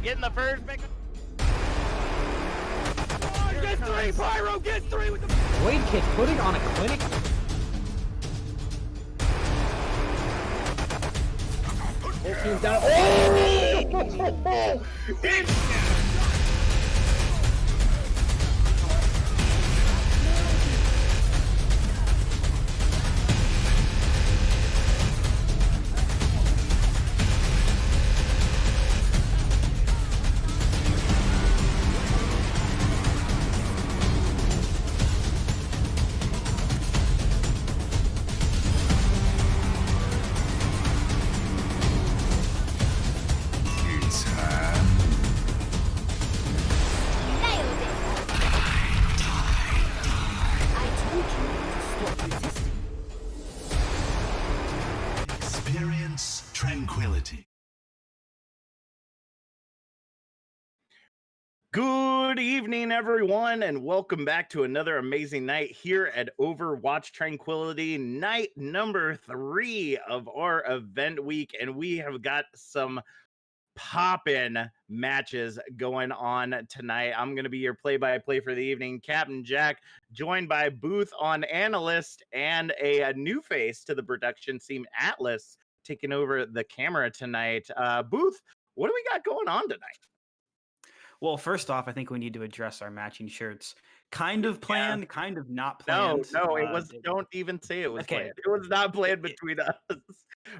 getting the first pick. Oh, get three, Pyro, get three with the Blade Kid putting on a clinic. Whole team's down. Oh! Tranquility. Good evening, everyone, and welcome back to another amazing night here at Overwatch Tranquility, night number 3 of our event week, and we have got some poppin' matches going on tonight. I'm going to be your play-by-play for the evening, Captain Jack, joined by Booth on Analyst and a new face to the production team, Atlas, taking over the camera tonight. Booth, what do we got going on tonight? Well, first off, I think we need to address our matching shirts. Kind of planned, kind of not planned. No, it was. Don't even say it was planned. It was not planned between us.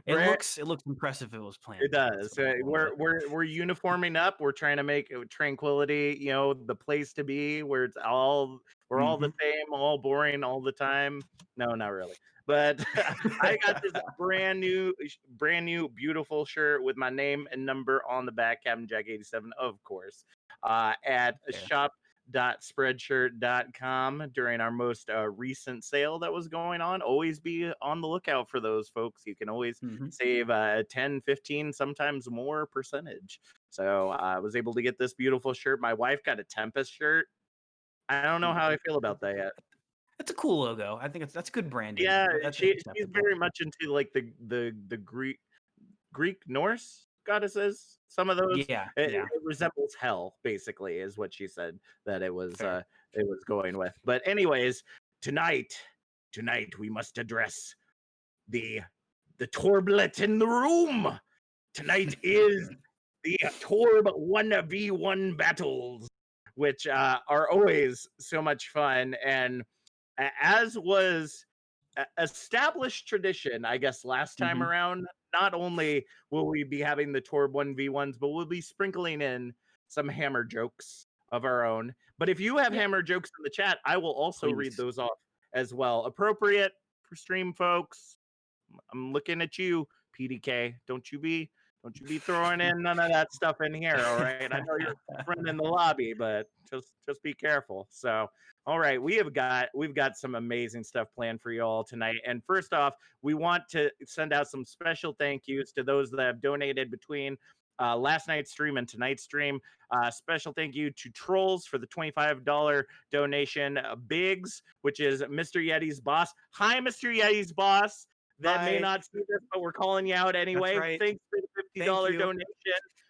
It looks impressive. If it was planned. It does. We're uniforming up. We're trying to make Tranquility, the place to be where it's all all the same, all boring all the time. No, not really. But I got this brand new, beautiful shirt with my name and number on the back, Captain Jack 87, of course, at shop.spreadshirt.com during our most recent sale that was going on. Always be on the lookout for those, folks. You can always save 10, 15, sometimes more percentage. So I was able to get this beautiful shirt. My wife got a Tempest shirt. I don't know how I feel about that yet. It's a cool logo. I think that's good branding. Yeah, she's very much into like the Greek Norse goddesses. Some of those, it resembles hell, basically, is what she said that it was going with. But anyways, tonight we must address the Torblet in the room. Tonight is the Torb 1v1 battles, which are always so much fun. And as was established tradition, I guess, last time around, not only will we be having the Torb 1v1s, but we'll be sprinkling in some hammer jokes of our own. But if you have hammer jokes in the chat, I will also read those off as well. Appropriate for stream folks. I'm looking at you, PDK. Don't you be throwing in none of that stuff in here, all right? I know you're a friend in the lobby, but just be careful. So, all right, we've got some amazing stuff planned for you all tonight. And first off, we want to send out some special thank yous to those that have donated between last night's stream and tonight's stream. Special thank you to Trolls for the $25 donation. Biggs, which is Mr. Yeti's boss. Hi, Mr. Yeti's boss. That may not see this, but we're calling you out anyway. Right. Thanks for the $50 donation.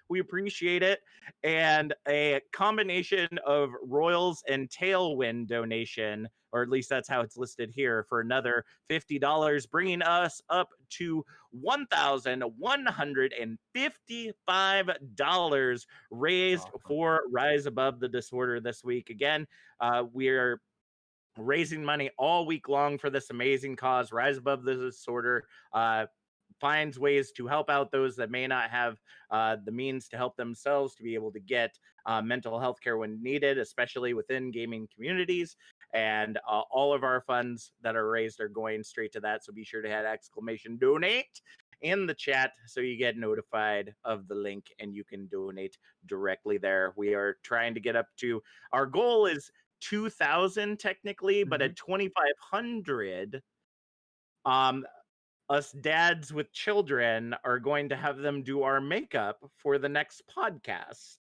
We appreciate it. And a combination of Royals and Tailwind donation, or at least that's how it's listed here, for another $50, bringing us up to $1,155 raised for Rise Above the Disorder this week. Again, we're raising money all week long for this amazing cause. Rise Above the Disorder finds ways to help out those that may not have the means to help themselves to be able to get mental health care when needed, especially within gaming communities. And all of our funds that are raised are going straight to that. So be sure to hit !donate in the chat so you get notified of the link and you can donate directly there. We are trying to get up to, our goal is 2,000 technically, but at 2,500, us dads with children are going to have them do our makeup for the next podcast.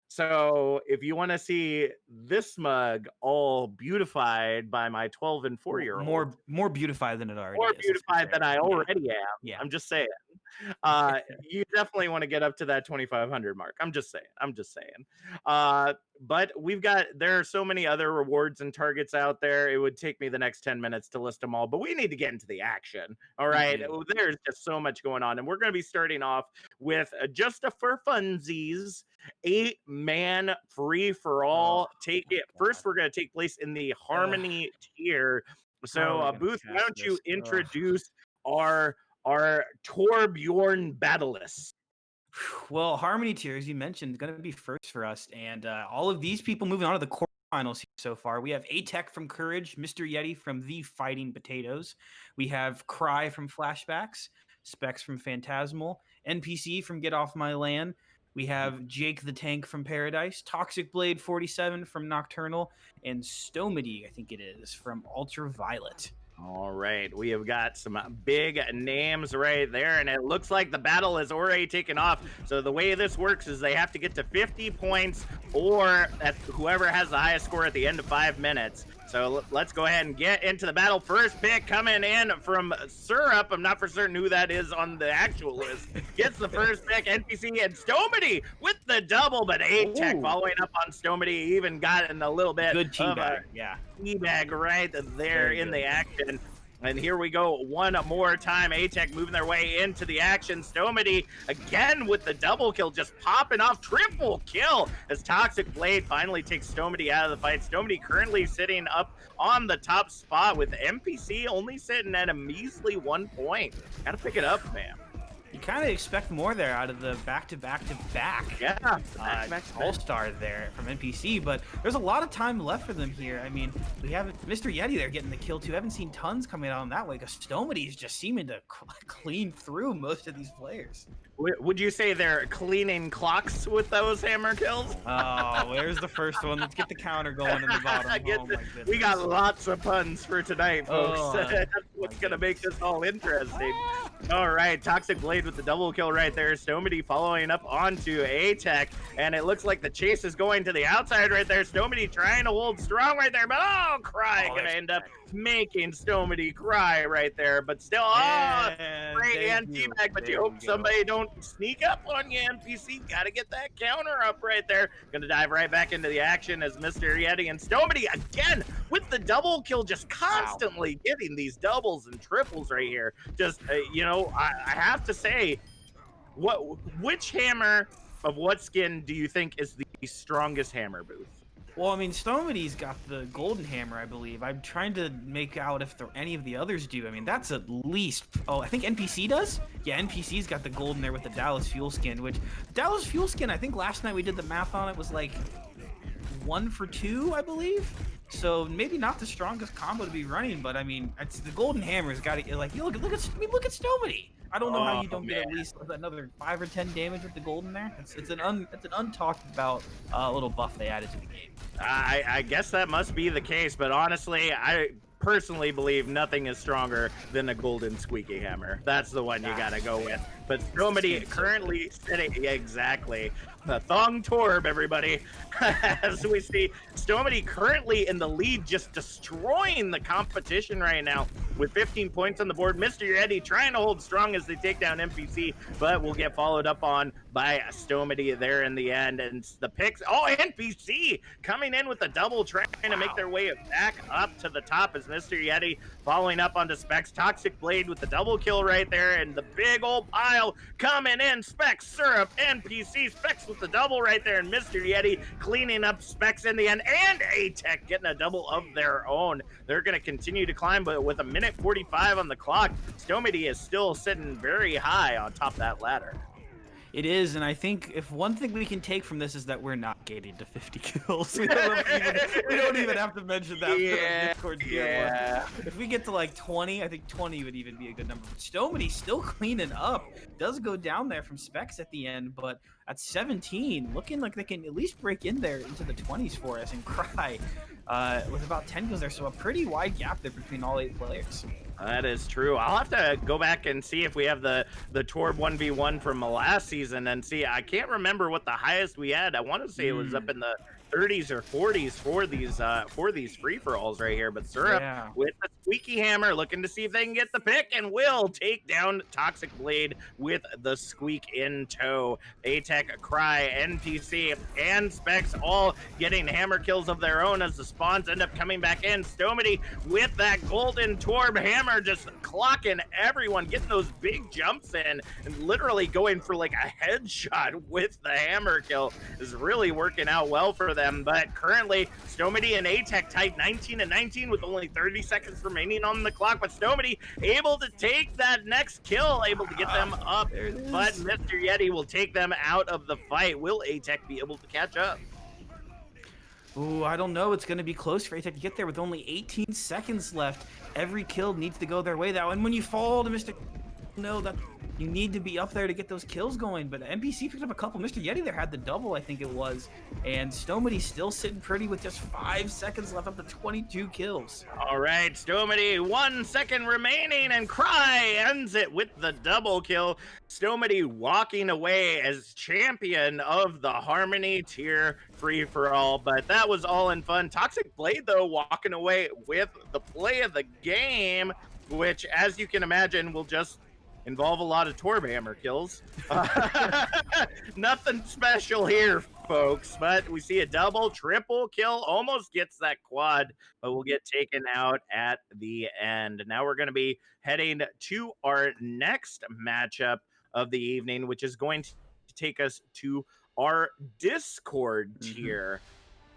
So if you want to see this mug all beautified by my 12 and 4-year-old, more beautified than it already more is. beautified than I already am. Yeah. I'm just saying. You definitely want to get up to that 2,500 mark. I'm just saying. But there are so many other rewards and targets out there. It would take me the next 10 minutes to list them all, but we need to get into the action. All right. There's just so much going on. And we're going to be starting off with just a for funsies 8-man free for all. First, we're going to take place in the Harmony tier. So, Booth, why don't you introduce our Torbjorn battleless? Well, Harmony tier, as you mentioned, is going to be first for us. And all of these people moving on to the quarterfinals here so far. We have A-Tech from Courage, Mr. Yeti from The Fighting Potatoes. We have Cry from Flashbacks, Specs from Phantasmal, NPC from Get Off My Land. We have Jake the Tank from Paradise, Toxic Blade 47 from Nocturnal, and Stomedy, I think it is, from Ultraviolet. All right, we have got some big names right there, and it looks like the battle is already taken off. So the way this works is they have to get to 50 points, or whoever has the highest score at the end of 5 minutes. So let's go ahead and get into the battle. First pick coming in from Syrup. I'm not for certain who that is on the actual list. Gets the first pick, NPC, and Stomedy with the double, but A-Tech following up on Stomedy, even got in a little bit. Good teabag, Teabag right there in the action. And here we go one more time. A-Tech moving their way into the action. Stomedy again with the double kill, just popping off. Triple kill as Toxic Blade finally takes Stomedy out of the fight. Stomedy currently sitting up on the top spot with NPC only sitting at a measly 1 point. Gotta pick it up, man. You kind of expect more there out of the back-to-back-to-back all-star there from NPC, but there's a lot of time left for them here. I mean, we have Mr. Yeti there getting the kill too. I haven't seen tons coming out on that way because Stomedy is just seeming to clean through most of these players. Would you say they're cleaning clocks with those hammer kills? Oh, where's the first one? Let's get the counter going in the bottom. Oh, my goodness. We got lots of puns for tonight, folks. That's what's going to make this all interesting. All right, Toxic Blade with the double kill right there. Stomedy following up onto A-Tech, and it looks like the chase is going to the outside right there. Stomedy trying to hold strong right there, but Cry going to end up making Stomedy cry right there. But still, great anti-mag, but you hope somebody don't sneak up on you, NPC. Got to get that counter up right there. Gonna dive right back into the action as Mr. Yeti and Stomedy again with the double kill, just constantly getting these doubles and triples right here. Just, I have to say, which hammer of what skin do you think is the strongest hammer, Booth? Well, I mean, Stomedy's got the golden hammer, I believe. I'm trying to make out if any of the others do. I mean, that's at least... Oh, I think NPC does? Yeah, NPC's got the golden there with the Dallas Fuel skin, which... Dallas Fuel skin, I think last night we did the math on it, was like 1 for 2, I believe. So maybe not the strongest combo to be running, but I mean, it's the golden hammer's got to... Like, look at Stomedy. I don't know how you don't get at least another 5 or 10 damage with the golden there. It's an untalked about little buff they added to the game. I guess that must be the case, but honestly, I personally believe nothing is stronger than a golden squeaky hammer. That's the one you gotta go with. But Stomedy currently sitting exactly. The Thong Torb, everybody. As we see, Stomedy currently in the lead, just destroying the competition right now with 15 points on the board. Mr. Yeti trying to hold strong as they take down NPC, but will get followed up on by Stomedy there in the end. And the picks, NPC coming in with the double, trying to make their way back up to the top as Mr. Yeti following up onto Specs. Toxic Blade with the double kill right there, and the big old pile coming in. Specs, Syrup, NPC, Specs with the double right there, and Mr. Yeti cleaning up Specs in the end, and A-Tech getting a double of their own. They're going to continue to climb, but with a minute 45 on the clock, Stomedy is still sitting very high on top of that ladder. It is, and I think if one thing we can take from this is that we're not gated to 50 kills. We don't even have to mention that. Yeah. If we get to like 20, I think 20 would even be a good number. But Stomedy's still cleaning up. Does go down there from Specs at the end, but at 17, looking like they can at least break in there into the 20s for us, and Cry with about 10 kills there. So a pretty wide gap there between all 8 players. That is true. I'll have to go back and see if we have the Torb 1v1 from the last season and see. I can't remember what the highest we had. I want to say it was up in the 30s or 40s for these free-for-alls right here. But Syrup with the squeaky hammer looking to see if they can get the pick, and will take down Toxic Blade with the squeak in tow. A-Tech, Cry, NPC, and Specs all getting hammer kills of their own as the spawns end up coming back in. Stomedy with that golden Torb hammer just clocking everyone, getting those big jumps in, and literally going for like a headshot with the hammer kill is really working out well for them. But currently, Stomedy and A-Tech tied 19-19 with only 30 seconds remaining on the clock. But Stomedy able to take that next kill, able to get them up. But Mr. Yeti will take them out of the fight. Will A-Tech be able to catch up? Ooh, I don't know. It's going to be close for A-Tech to get there with only 18 seconds left. Every kill needs to go their way, though. And when you fall to Mr. No, that you need to be up there to get those kills going. But NPC picked up a couple. Mr. Yeti there had the double, I think it was. And Stomedy's still sitting pretty with just 5 seconds left, up to 22 kills. All right, Stomedy, 1 second remaining, and Cry ends it with the double kill. Stomedy walking away as champion of the Harmony tier free-for-all. But that was all in fun. Toxic Blade, though, walking away with the play of the game, which, as you can imagine, will just involve a lot of Torb hammer kills. Nothing special here, folks, but we see a double, triple kill, almost gets that quad, but will get taken out at the end. Now we're going to be heading to our next matchup of the evening, which is going to take us to our Discord tier,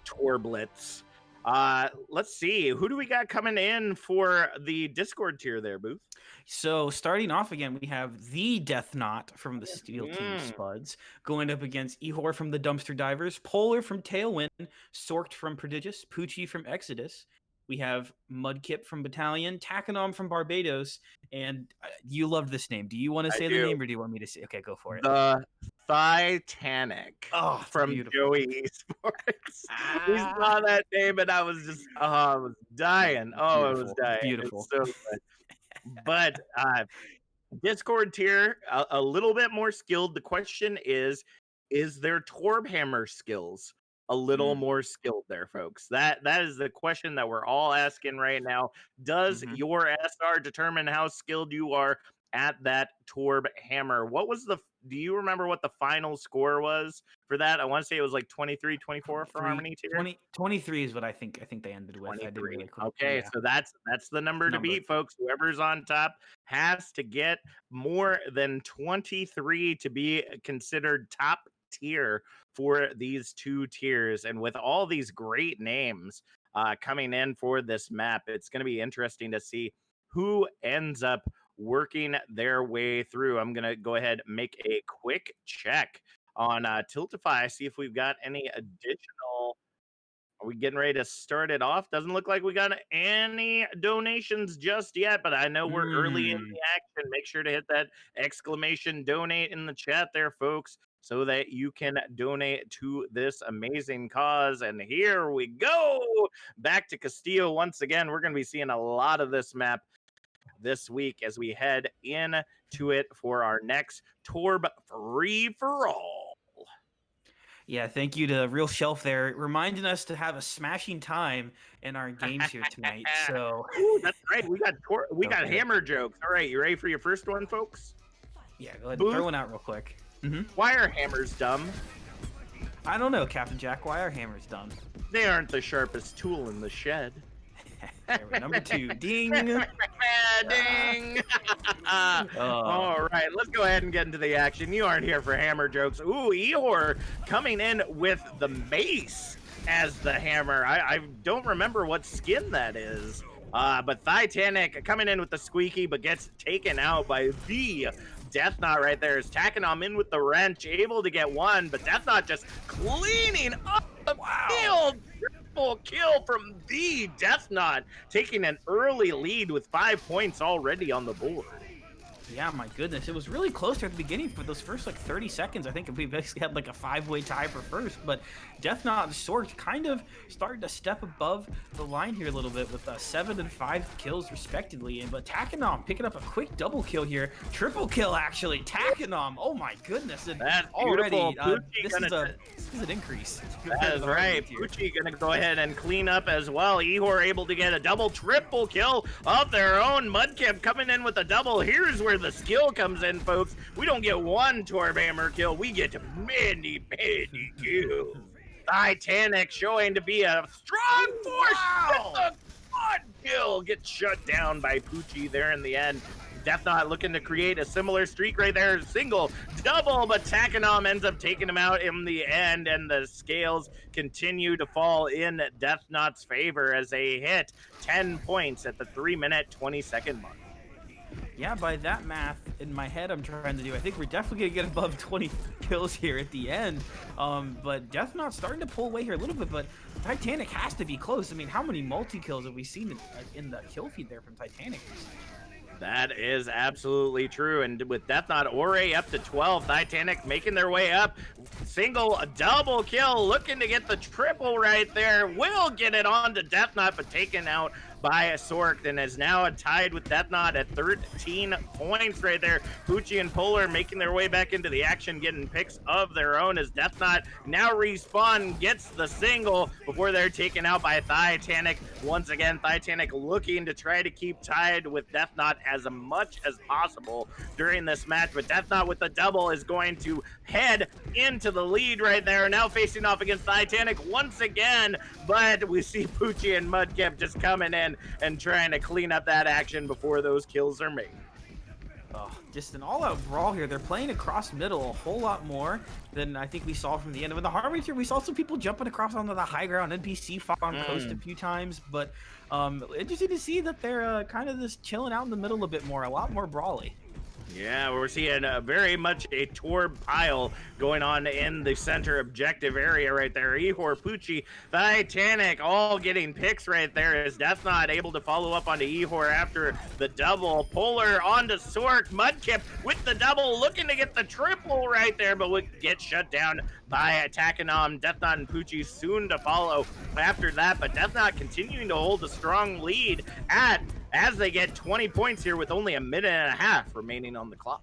Torblets. Let's see, who do we got coming in for the Discord tier there, Booth? So starting off again, we have the Death Knot from the Steel Team Spuds going up against Ehor from the Dumpster Divers, Polar from Tailwind, Sorked from Prodigious, Poochie from Exodus. We have Mudkip from Battalion, Takanom from Barbados, and you loved this name. Do you want to say the name, or do you want me to say? Okay, go for it. The Titanic. Oh, from beautiful. Joey Esports. We saw that name, and I was just, I was dying. Oh, beautiful. I was dying. Beautiful. It's so good. But Discord tier, a little bit more skilled. The question is their Torb hammer skills a little more skilled there, folks? That is the question that we're all asking right now. Does your SR determine how skilled you are at that Torb hammer? What was do you remember what the final score was for that? I want to say it was like 23-24 for Harmony tier. 23 is what I think they ended with. 23. Okay, so that's the number to beat, folks. Whoever's on top has to get more than 23 to be considered top tier for these two tiers. And with all these great names coming in for this map, it's going to be interesting to see who ends up working their way through. I'm going to go ahead and make a quick check on Tiltify, see if we've got any additional. Are we getting ready to start it off? Doesn't look like we got any donations just yet, but I know we're early in the action. Make sure to hit that exclamation donate in the chat there, folks, so that you can donate to this amazing cause. And here we go. Back to Castillo once again. We're going to be seeing a lot of this map this week as we head into it for our next Torb free-for-all. Yeah, thank you to Real Shelf there, reminding us to have a smashing time in our games here tonight. So that's right. We got hammer jokes. All right, you ready for your first one, folks? Yeah, go ahead and throw one out real quick. Why are hammers dumb? I don't know, Captain Jack. Why are hammers dumb? They aren't the sharpest tool in the shed. Number 2, ding. Ding. All right, let's go ahead and get into the action. You aren't here for hammer jokes. Ooh, Ehor coming in with the mace as the hammer. I don't remember what skin that is. But Titanic coming in with the squeaky, but gets taken out by the Death Knot right there. Is Takanom in with the wrench, able to get one, but Death Knot just cleaning up the field. Triple kill from the Death Knot, taking an early lead with 5 points already on the board. Yeah, my goodness. It was really close there at the beginning for those first like 30 seconds. I think we basically had like a 5-way tie for first, but Death Knot and Sork kind of started to step above the line here a little bit with 7 and 5 kills respectively. But Takenom picking up a quick double kill here. Triple kill, actually. Takenom. Oh my goodness. And that's already, this is an increase. That is right. Poochie gonna go ahead and clean up as well. Ihor able to get a triple kill of their own. Mudkip coming in with a double. Here's where the skill comes in, folks. We don't get one Torbhammer kill. We get many kills. Titanic showing to be a strong force. Wow. With the quad kill gets shut down by Poochie there in the end. Death Knot looking to create a similar streak right there. Single, double, but Takenom ends up taking him out in the end, and the scales continue to fall in Death Knot's favor as they hit 10 points at the 3-minute, 20-second mark. Yeah, by that math in my head I'm trying to do, I think we're definitely going to get above 20 kills here at the end. But Death Knot starting to pull away here a little bit, but Titanic has to be close. I mean, how many multi-kills have we seen in the kill feed there from Titanic? That is absolutely true. And with Death Knot Ore up to 12, Titanic making their way up. Single, a double kill, looking to get the triple right there. Will get it on to Death Knot, but taken out by a Sork, and is now tied with Death Knot at 13 points right there. Poochie and Polar making their way back into the action, getting picks of their own as Death Knot now respawn, gets the single before they're taken out by Titanic. Once again, Titanic looking to try to keep tied with Death Knot as much as possible during this match, but Death Knot with the double is going to head into the lead right there, now facing off against Titanic once again, but we see Poochie and Mudkip just coming in and trying to clean up that action before those kills are made. Oh, just an all-out brawl here. They're playing across middle a whole lot more than I think we saw from the end of the Harmony tier. We saw some people jumping across onto the high ground. NPC fought on coast a few times, but interesting to see that they're kind of just chilling out in the middle a bit more, a lot more brawly. Yeah, we're seeing very much a Torb pile going on in the center objective area right there. Ihor, Poochie, Titanic all getting picks right there as Death Knot able to follow up onto Ihor after the double. Polar onto Sork. Mudkip with the double, looking to get the triple right there, but would get shut down by Takenom. Death Knot and Poochie soon to follow after that, but Death Knot continuing to hold a strong lead as they get 20 points here with only a minute and a half remaining on the clock.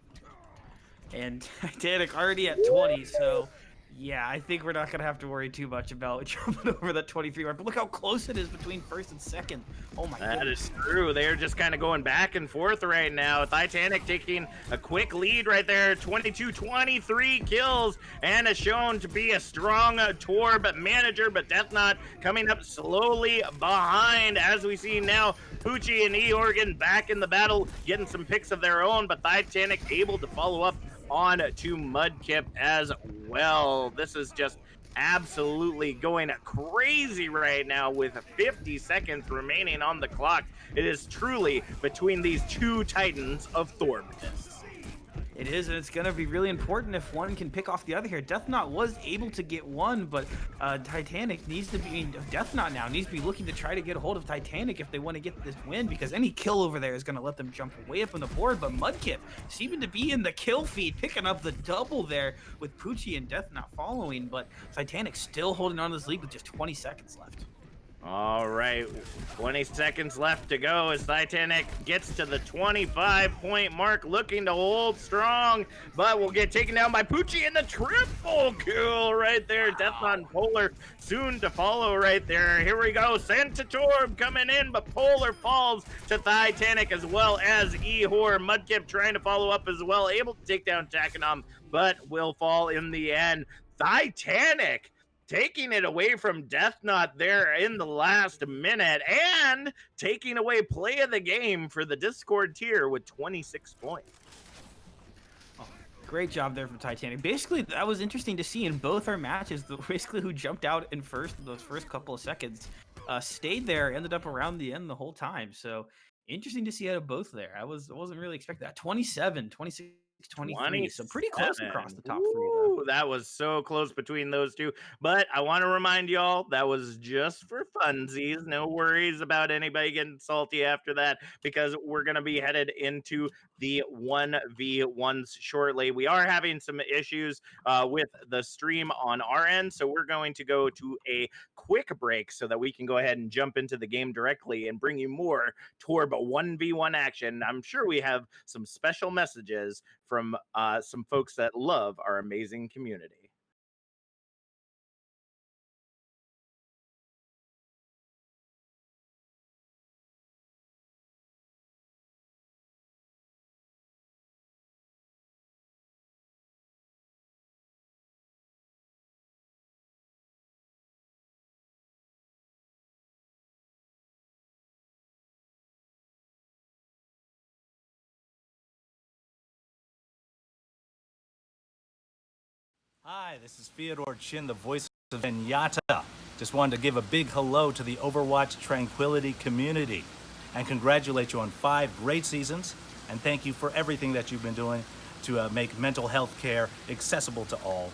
And Titanic already at 20, so yeah, I think we're not going to have to worry too much about jumping over that 23 mark. But look how close it is between first and second. Oh my goodness. That is true. They're just kind of going back and forth right now. Titanic taking a quick lead right there. 22-23 kills and is shown to be a strong Torb manager. But Death Knot coming up slowly behind as we see now. Poochie and Ihor getting back in the battle, getting some picks of their own. But Titanic able to follow up on to Mudkip as well. This is just absolutely going crazy right now with 50 seconds remaining on the clock. It is truly between these two titans of Thorbness. It is, and it's going to be really important if one can pick off the other here. Death Knot was able to get one, but Titanic needs to be, Death Knot now needs to be looking to try to get a hold of Titanic if they want to get this win, because any kill over there is going to let them jump way up on the board. But Mudkip seeming to be in the kill feed, picking up the double there with Poochie and Death Knot following, but Titanic still holding on to this lead with just 20 seconds left. All right, 20 seconds left to go as Titanic gets to the 25-point mark, looking to hold strong, but will get taken down by Poochie and the triple kill right there. Wow. Death Knot and Polar soon to follow right there. Here we go, Santa Torb coming in, but Polar falls to Titanic as well as Ihor. Mudkip trying to follow up as well, able to take down Takenom, but will fall in the end. Titanic taking it away from Death Knot there in the last minute and taking away play of the game for the Discord tier with 26 points. Oh, great job there from Titanic. Basically, that was interesting to see in both our matches. Basically, who jumped out in first those first couple of seconds stayed there, ended up around the end the whole time. So interesting to see out of both there. I wasn't really expecting that. 26 23. So pretty close across the top 3, Ooh, though. that was so close between those two. But I want to remind y'all that was just for funsies. No worries about anybody getting salty after that, because we're going to be headed into the 1v1s shortly. We are having some issues with the stream on our end, so we're going to go to a quick break so that we can go ahead and jump into the game directly and bring you more Torb 1v1 action. I'm sure we have some special messages from some folks that love our amazing community. Hi, this is Fyodor Chin, the voice of Zenyatta. Just wanted to give a big hello to the Overwatch Tranquility community and congratulate you on 5 great seasons, and thank you for everything that you've been doing to make mental health care accessible to all,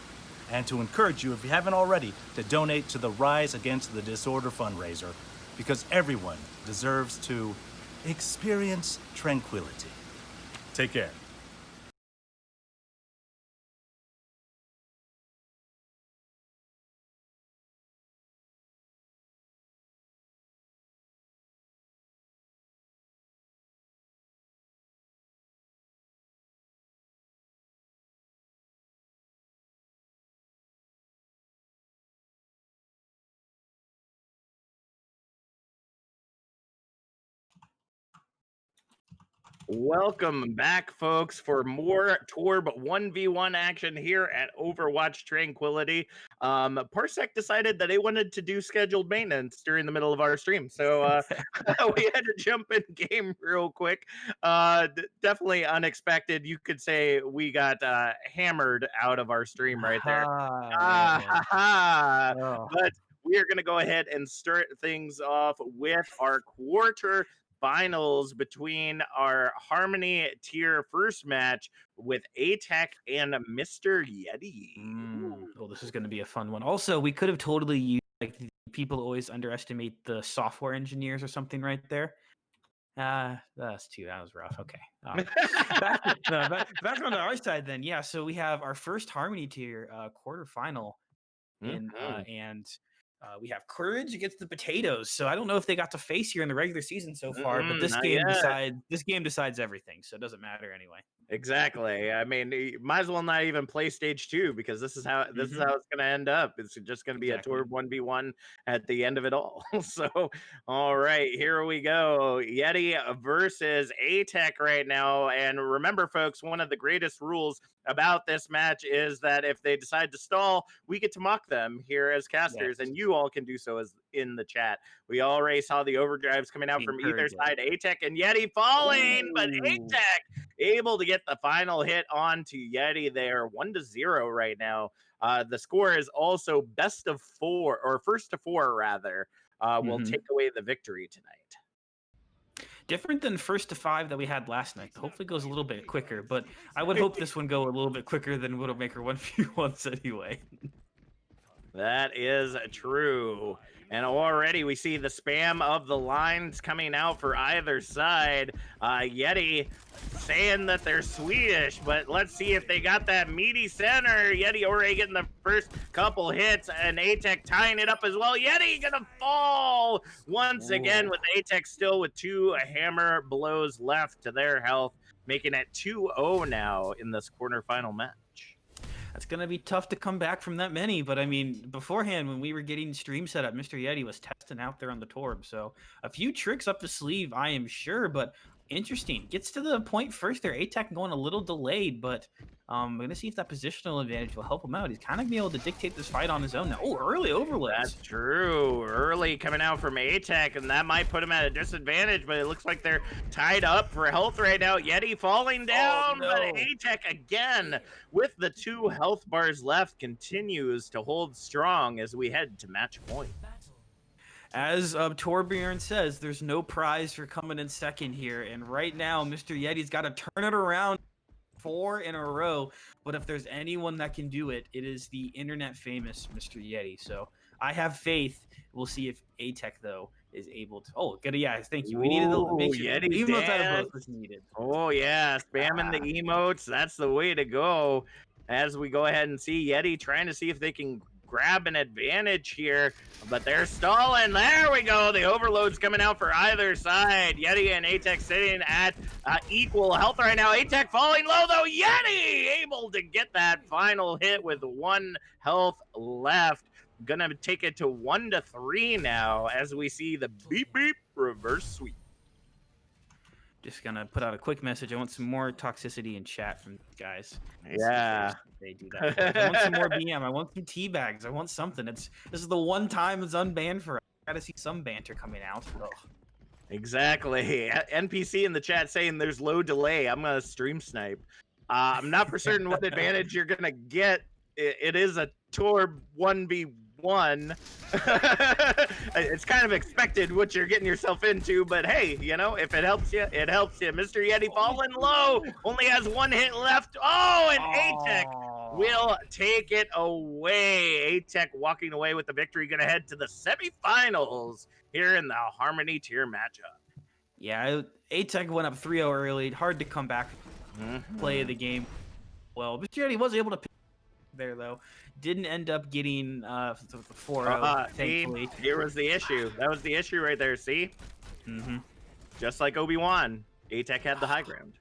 and to encourage you, if you haven't already, to donate to the Rise Against the Disorder fundraiser, because everyone deserves to experience tranquility. Take care. Welcome back, folks, for more Torb 1v1 action here at Overwatch Tranquility. Parsec decided that they wanted to do scheduled maintenance during the middle of our stream, so we had to jump in game real quick. Definitely unexpected. You could say we got hammered out of our stream right there. But we are going to go ahead and start things off with our quarter finals between our Harmony tier first match with ATEC and Mr. Yeti. Oh, this is going to be a fun one. Also, we could have totally used, like, people always underestimate the software engineers or something right there. That was rough. Okay. Back on our side then. Yeah, so we have our first Harmony tier quarterfinal and we have Courage against the Potatoes. So I don't know if they got to face here in the regular season so far, but this game decides everything, so it doesn't matter anyway. Exactly. I mean, you might as well not even play stage 2, because this is how it's going to end up. It's just going to be a Torb 1v1 at the end of it all. So, all right, here we go. Yeti versus ATEC right now. And remember, folks, one of the greatest rules about this match is that if they decide to stall, we get to mock them here as casters, and you all can do so as in the chat. We already saw the overdrives coming out from either side. ATEC and Yeti falling, but ATEC able to get the final hit on to Yeti there. 1-0 right now. The score is also best of 4, or first to 4 rather, will take away the victory tonight. Different than first to 5 that we had last night. Hopefully it goes a little bit quicker, but I would hope this one go a little bit quicker than Widowmaker 1v1s anyway. That is true. And already we see the spam of the lines coming out for either side. Yeti saying that they're Swedish, but let's see if they got that meaty center. Yeti already getting the first couple hits, and ATEC tying it up as well. Yeti gonna fall once again, with ATEC still with 2 hammer blows left to their health, making it 2-0 now in this quarterfinal match. It's going to be tough to come back from that many, but I mean, beforehand, when we were getting stream set up, Mr. Yeti was testing out there on the Torb, so a few tricks up the sleeve, I am sure, but interesting. Gets to the point first there. ATEC going a little delayed, but we're going to see if that positional advantage will help him out. He's kind of be able to dictate this fight on his own now. Oh, early overlays. That's true. Early coming out from ATEC, and that might put him at a disadvantage, but it looks like they're tied up for health right now. Yeti falling down, but ATEC again, with the 2 health bars left, continues to hold strong as we head to match point. As Torbjorn says, there's no prize for coming in second here, and right now, Mr. Yeti's got to turn it around. 4 in a row. But if there's anyone that can do it, it is the internet famous Mr. Yeti. So I have faith. We'll see if A-Tech, though, is able to. Oh, good. Yeah, thank you. We needed to make sure Yeti the emotes out of dance. both was needed. Oh, yeah. Spamming the emotes. That's the way to go. As we go ahead and see Yeti trying to see if they can grab an advantage here, but they're stalling. There we go. The overload's coming out for either side. Yeti and A-Tech sitting at equal health right now. A-Tech falling low, though. Yeti able to get that final hit with 1 health left. Gonna take it to 1-3 now as we see the beep beep reverse sweep. Just gonna put out a quick message. I want some more toxicity in chat from these guys. Yeah, they do that. I want some more BM. I want some teabags. I want something. This is the one time it's unbanned for us. Gotta see some banter coming out. Ugh. Exactly. NPC in the chat saying there's low delay. I'm gonna stream snipe. I'm not for certain what advantage you're gonna get. It is a Torb 1v1. It's kind of expected what you're getting yourself into, but hey, you know, if it helps you, it helps you. Mr. Yeti falling low, only has 1 hit left. Oh, and A-Tech will take it away. A-Tech walking away with the victory, gonna head to the semifinals here in the Harmony tier matchup. Yeah, A-Tech went up 3-0 early. Hard to come back, play the game well. Mr. Yeti was able to pick there, though. Didn't end up getting the 4-0, thankfully. Here was the issue. That was the issue right there, see? Just like Obi-Wan, A-Tech had the high ground.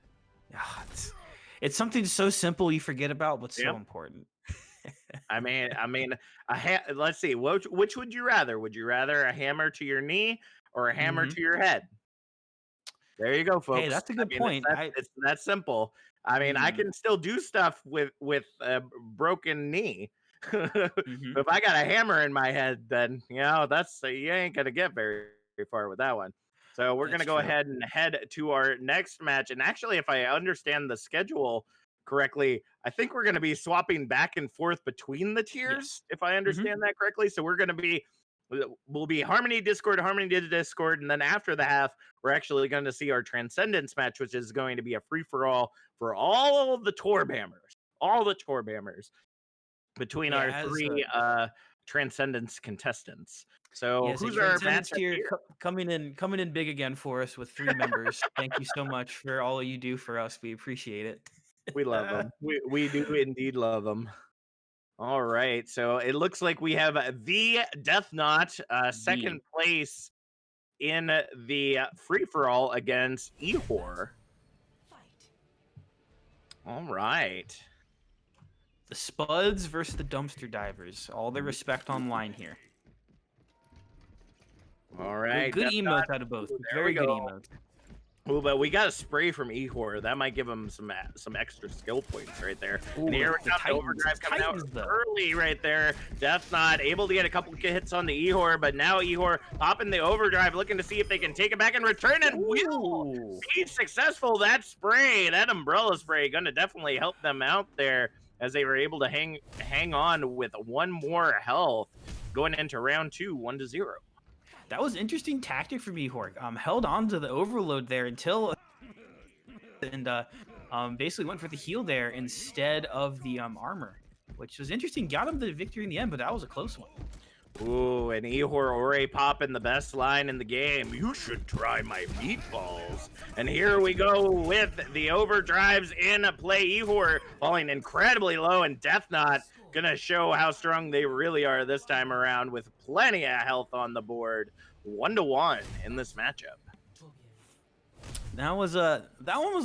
It's something so simple you forget about, but so important. I mean, let's see. Which would you rather? Would you rather a hammer to your knee or a hammer to your head? There you go, folks. Hey, that's a good point. It's that simple. I mean, I can still do stuff with a broken knee. If I got a hammer in my head, then you know you ain't gonna get very far with that one. So we're gonna go ahead and head to our next match. And actually, if I understand the schedule correctly, I think we're gonna be swapping back and forth between the tiers, if I understand that correctly. So we'll be Harmony Discord, and then after the half, we're actually going to see our Transcendence match, which is going to be a free-for-all for all of the Torbammers, between our 3 Transcendence contestants. So who's our match here? Coming in big again for us with 3 members. Thank you so much for all you do for us. We appreciate it. We love them. We do indeed love them. All right, so it looks like we have the Death Knot, second place in the free-for-all against Ehor. All right. The Spuds versus the Dumpster Divers. All the respect online here. All right. Good emotes out of both. Very good emotes. Ooh, but we got a spray from Ehor. That might give him some extra skill points right there. Ooh, and here we got the overdrive coming out early right there. Death Knot able to get a couple of hits on the Ehor, but now Ehor popping the overdrive, looking to see if they can take it back and return it. Will be successful. That spray, that umbrella spray, going to definitely help them out there as they were able to hang on with 1 more health going into round 2, 1-0. That was interesting tactic from Ehor. Held on to the overload there until basically went for the heal there instead of the armor, which was interesting. Got him the victory in the end, but that was a close one. Ooh, and Ehor Ore popping the best line in the game. You should try my meatballs. And here we go with the overdrives in play. Ehor falling incredibly low, and Death Knot gonna show how strong they really are this time around with plenty of health on the board. 1-1 in this matchup. That one was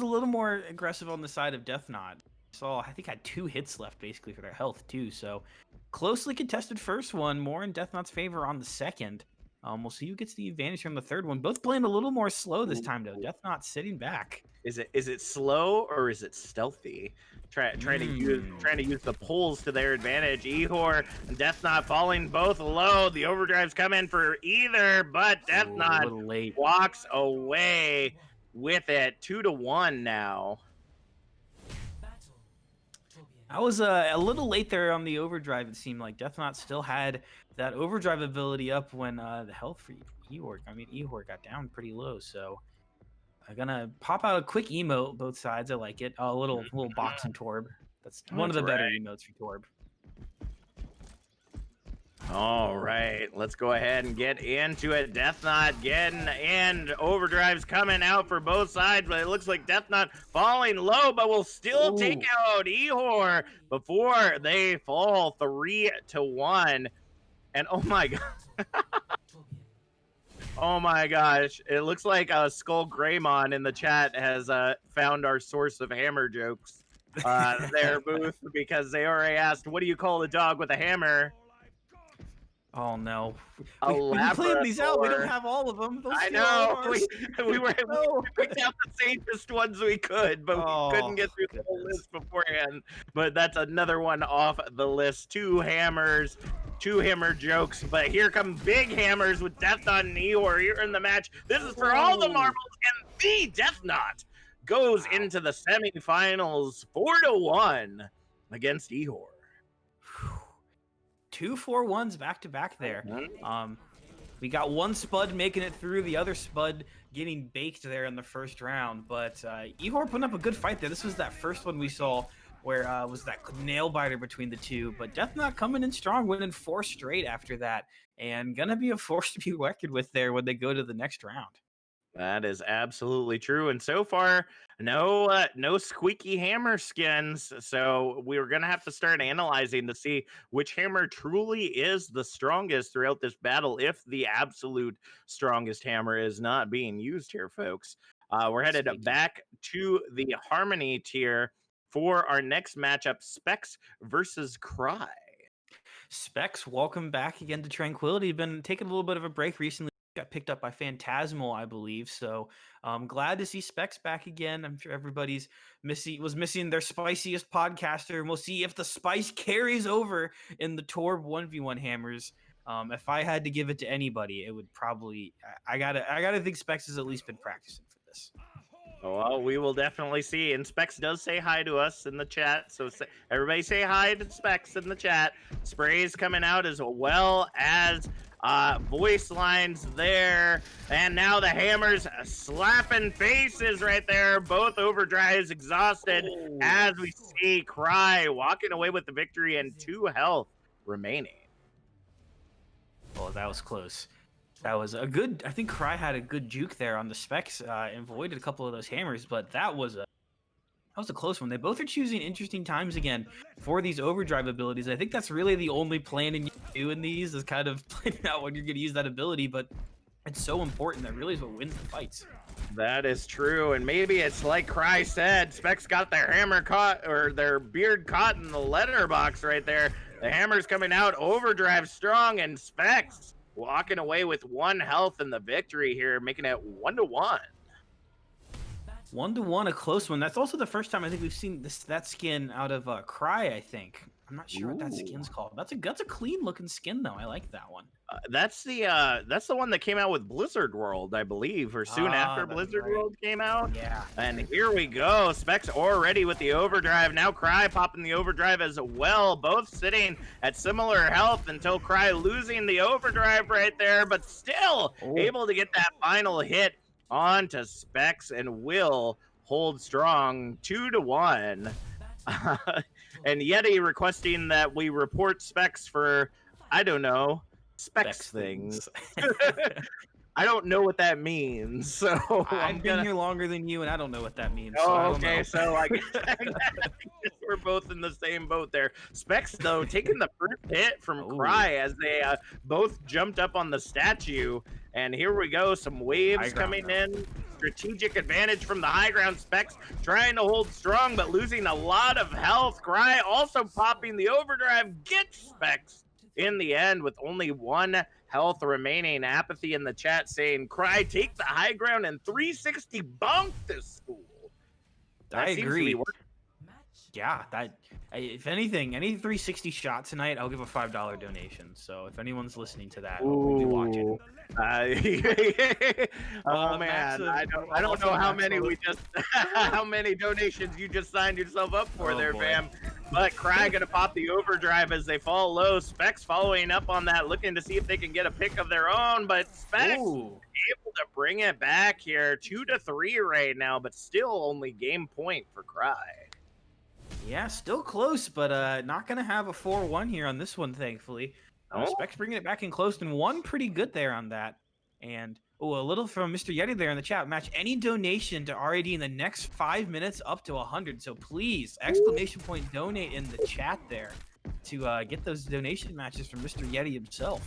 a little more aggressive on the side of Death Knot. I think had 2 hits left basically for their health too. So closely contested first one, more in Death Knot's favor on the second. We'll see who gets the advantage from the third one. Both playing a little more slow this time though. Death Knot sitting back. Is it slow or is it stealthy? Trying to use the pulls to their advantage. Ehor and Death Knot falling both low. The overdrives come in for either, but Death Knot walks away with it. 2-1 now. I was a little late there on the overdrive. It seemed like Death Knot still had that overdrive ability up when the health for Ehor. I mean, Ehor got down pretty low, so I'm gonna pop out a quick emote, both sides. I like it. A little box and Torb. That's one of the better emotes for Torb. All right, let's go ahead and get into it. Death Knot getting in. Overdrive's coming out for both sides, but it looks like Death Knot falling low, but will still take out Ehor before they fall 3-1. And oh my god. Oh my gosh, it looks like Skull Greymon in the chat has found our source of hammer jokes there, Booth, because they already asked, what do you call a dog with a hammer? Oh no. We played these out. We don't have all of them. I know. We picked out the safest ones we could, but we couldn't get through the whole list beforehand. But that's another one off the list. Two hammer jokes. But here come big hammers with Death Knot and Ehor here in the match. This is for all the marbles, and the Death Knot goes into the semifinals 4-1 against Ehor. 2 4-1s back to back there. We got one Spud making it through, the other Spud getting baked there in the first round. But Ehor putting up a good fight there. This was that first one we saw where was that nail biter between the two. But Death Knot coming in strong, winning 4 straight after that, and gonna be a force to be reckoned with there when they go to the next round. That is absolutely true. And so far, no squeaky hammer skins. So we're going to have to start analyzing to see which hammer truly is the strongest throughout this battle, if the absolute strongest hammer is not being used here, folks. We're headed back to the Harmony tier for our next matchup, Specs versus Cry. Specs, welcome back again to Tranquility. Been taking a little bit of a break recently. Got picked up by Phantasmal, I believe. So I'm glad to see Specs back again. I'm sure everybody's missing their spiciest podcaster, and we'll see if the spice carries over in the Torb 1v1 hammers. If I had to give it to anybody, it would probably I gotta think Specs has at least been practicing for this. Well, we will definitely see. And Specs does say hi to us in the chat. So everybody say hi to Specs in the chat. Sprays coming out as well as voice lines there. And now the hammers slapping faces right there. Both Overdrives exhausted as we see Cry walking away with the victory and 2 health remaining. Oh, that was close. That was a good, I think Cry had a good juke there on the Specs and avoided a couple of those hammers, but that was a close one. They both are choosing interesting times again for these overdrive abilities. I think that's really the only planning you do in these is kind of planning out when you're going to use that ability, but it's so important. That really is what wins the fights. That is true, and maybe it's like Cry said, Specs got their hammer caught, or their beard caught in the letterbox right there. The hammer's coming out, Overdrive strong, and Specs walking away with 1 health in the victory here, making it 1-1. 1-1, a close one. That's also the first time I think we've seen that skin out of Cry, I think. I'm not sure what that skin's called. That's a clean looking skin though. I like that one. That's the one that came out with Blizzard World, I believe, or soon after Blizzard World came out. Yeah. And here we go. Specs already with the overdrive. Now Cry popping the overdrive as well. Both sitting at similar health until Cry losing the overdrive right there, but still able to get that final hit on to Specs and will hold strong 2-1. And Yeti requesting that we report Specs for, I don't know, Specs things. I don't know what that means. So I've been here longer than you, and I don't know what that means. Oh, so okay. So I guess we're both in the same boat there. Specs, though, taking the first hit from Cry as they both jumped up on the statue. And here we go. Some waves coming in. Strategic advantage from the high ground. Specs trying to hold strong, but losing a lot of health. Cry also popping the overdrive. Gets Specs in the end with only 1 health remaining. Apathy in the chat saying, Cry, take the high ground and 360 bonk this fool. I agree. Yeah, if anything, any 360 shot tonight, I'll give a $5 donation. So if anyone's listening to that, we'll be watching. Oh man, I don't know how many how many donations you just signed yourself up for there, fam. But Cry gonna pop the overdrive as they fall low. Specs following up on that, looking to see if they can get a pick of their own, but Specs able to bring it back here. 2-3 right now, but still only game point for Cry. Yeah, still close, but not gonna have a 4-1 here on this one, thankfully. Specs bringing it back in close, and one pretty good there on that. And a little from Mr. Yeti there in the chat. Match any donation to RAD in the next 5 minutes up to 100. So please, exclamation point donate in the chat there to get those donation matches from Mr. Yeti himself.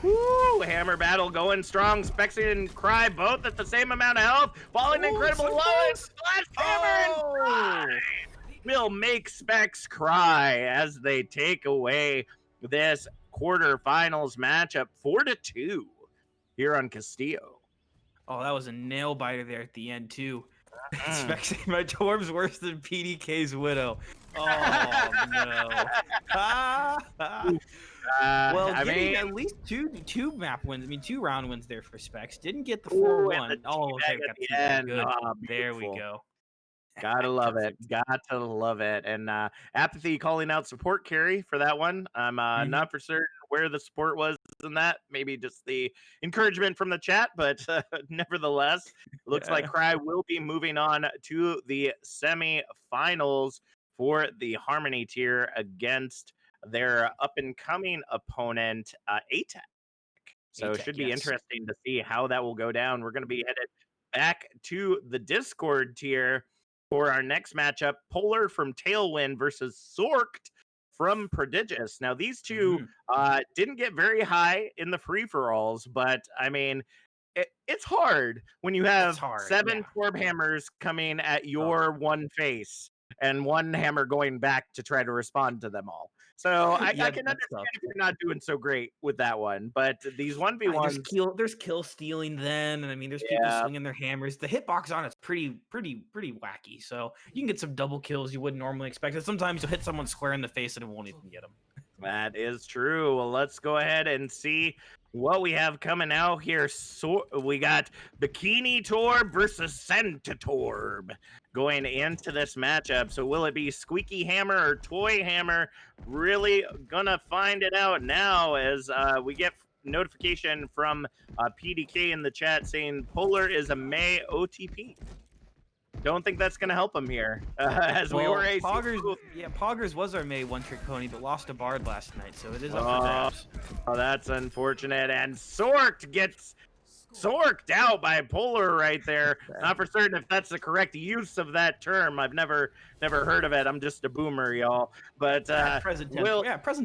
Woo! Hammer battle going strong. Specs and Cry both at the same amount of health. Falling incredible low. Splash Hammer and Cry will make Specs cry as they take away this quarterfinals matchup 4-2 here on Castillo. Oh, that was a nail biter there at the end too. Specs my Torb's worse than PDK's widow. Oh no. Well, I mean, at least two map wins. I mean, 2 round wins there for Specs. Didn't get the 4-1. Oh, okay, got the end. Good. There we go. Gotta love it. Gotta love it. And Apathy calling out support carry for that one. I'm not for certain where the support was in that. Maybe just the encouragement from the chat, but nevertheless, looks like Cry will be moving on to the semifinals for the Harmony tier against their up-and-coming opponent, ATAC. So it should be interesting to see how that will go down. We're going to be headed back to the Discord tier for our next matchup, Polar from Tailwind versus Sorked from Prodigious. Now, these two didn't get very high in the free-for-alls, but, I mean, it's hard when you have 7 Torb hammers coming at your one face and one hammer going back to try to respond to them all. So I can understand if you're not doing so great with that one, but these 1v1s... There's kill stealing then, and I mean, there's people swinging their hammers. The hitbox on it's pretty wacky, so you can get some double kills you wouldn't normally expect. And sometimes you'll hit someone square in the face and it won't even get them. That is true. Well, let's go ahead and see what we have coming out here. So we got Bikini Torb versus Senta Torb going into this matchup. So will it be Squeaky Hammer or Toy Hammer? Really gonna find it out now as we get notification from PDK in the chat saying Polar is a May OTP. Don't think that's going to help him here. We were Poggers was our May one-trick pony, but lost a Bard last night, so it is up for grabs. Oh, that's unfortunate. And Sorked gets Sorked out by Polar right there. Not for certain if that's the correct use of that term. I've never heard of it. I'm just a boomer, y'all. But present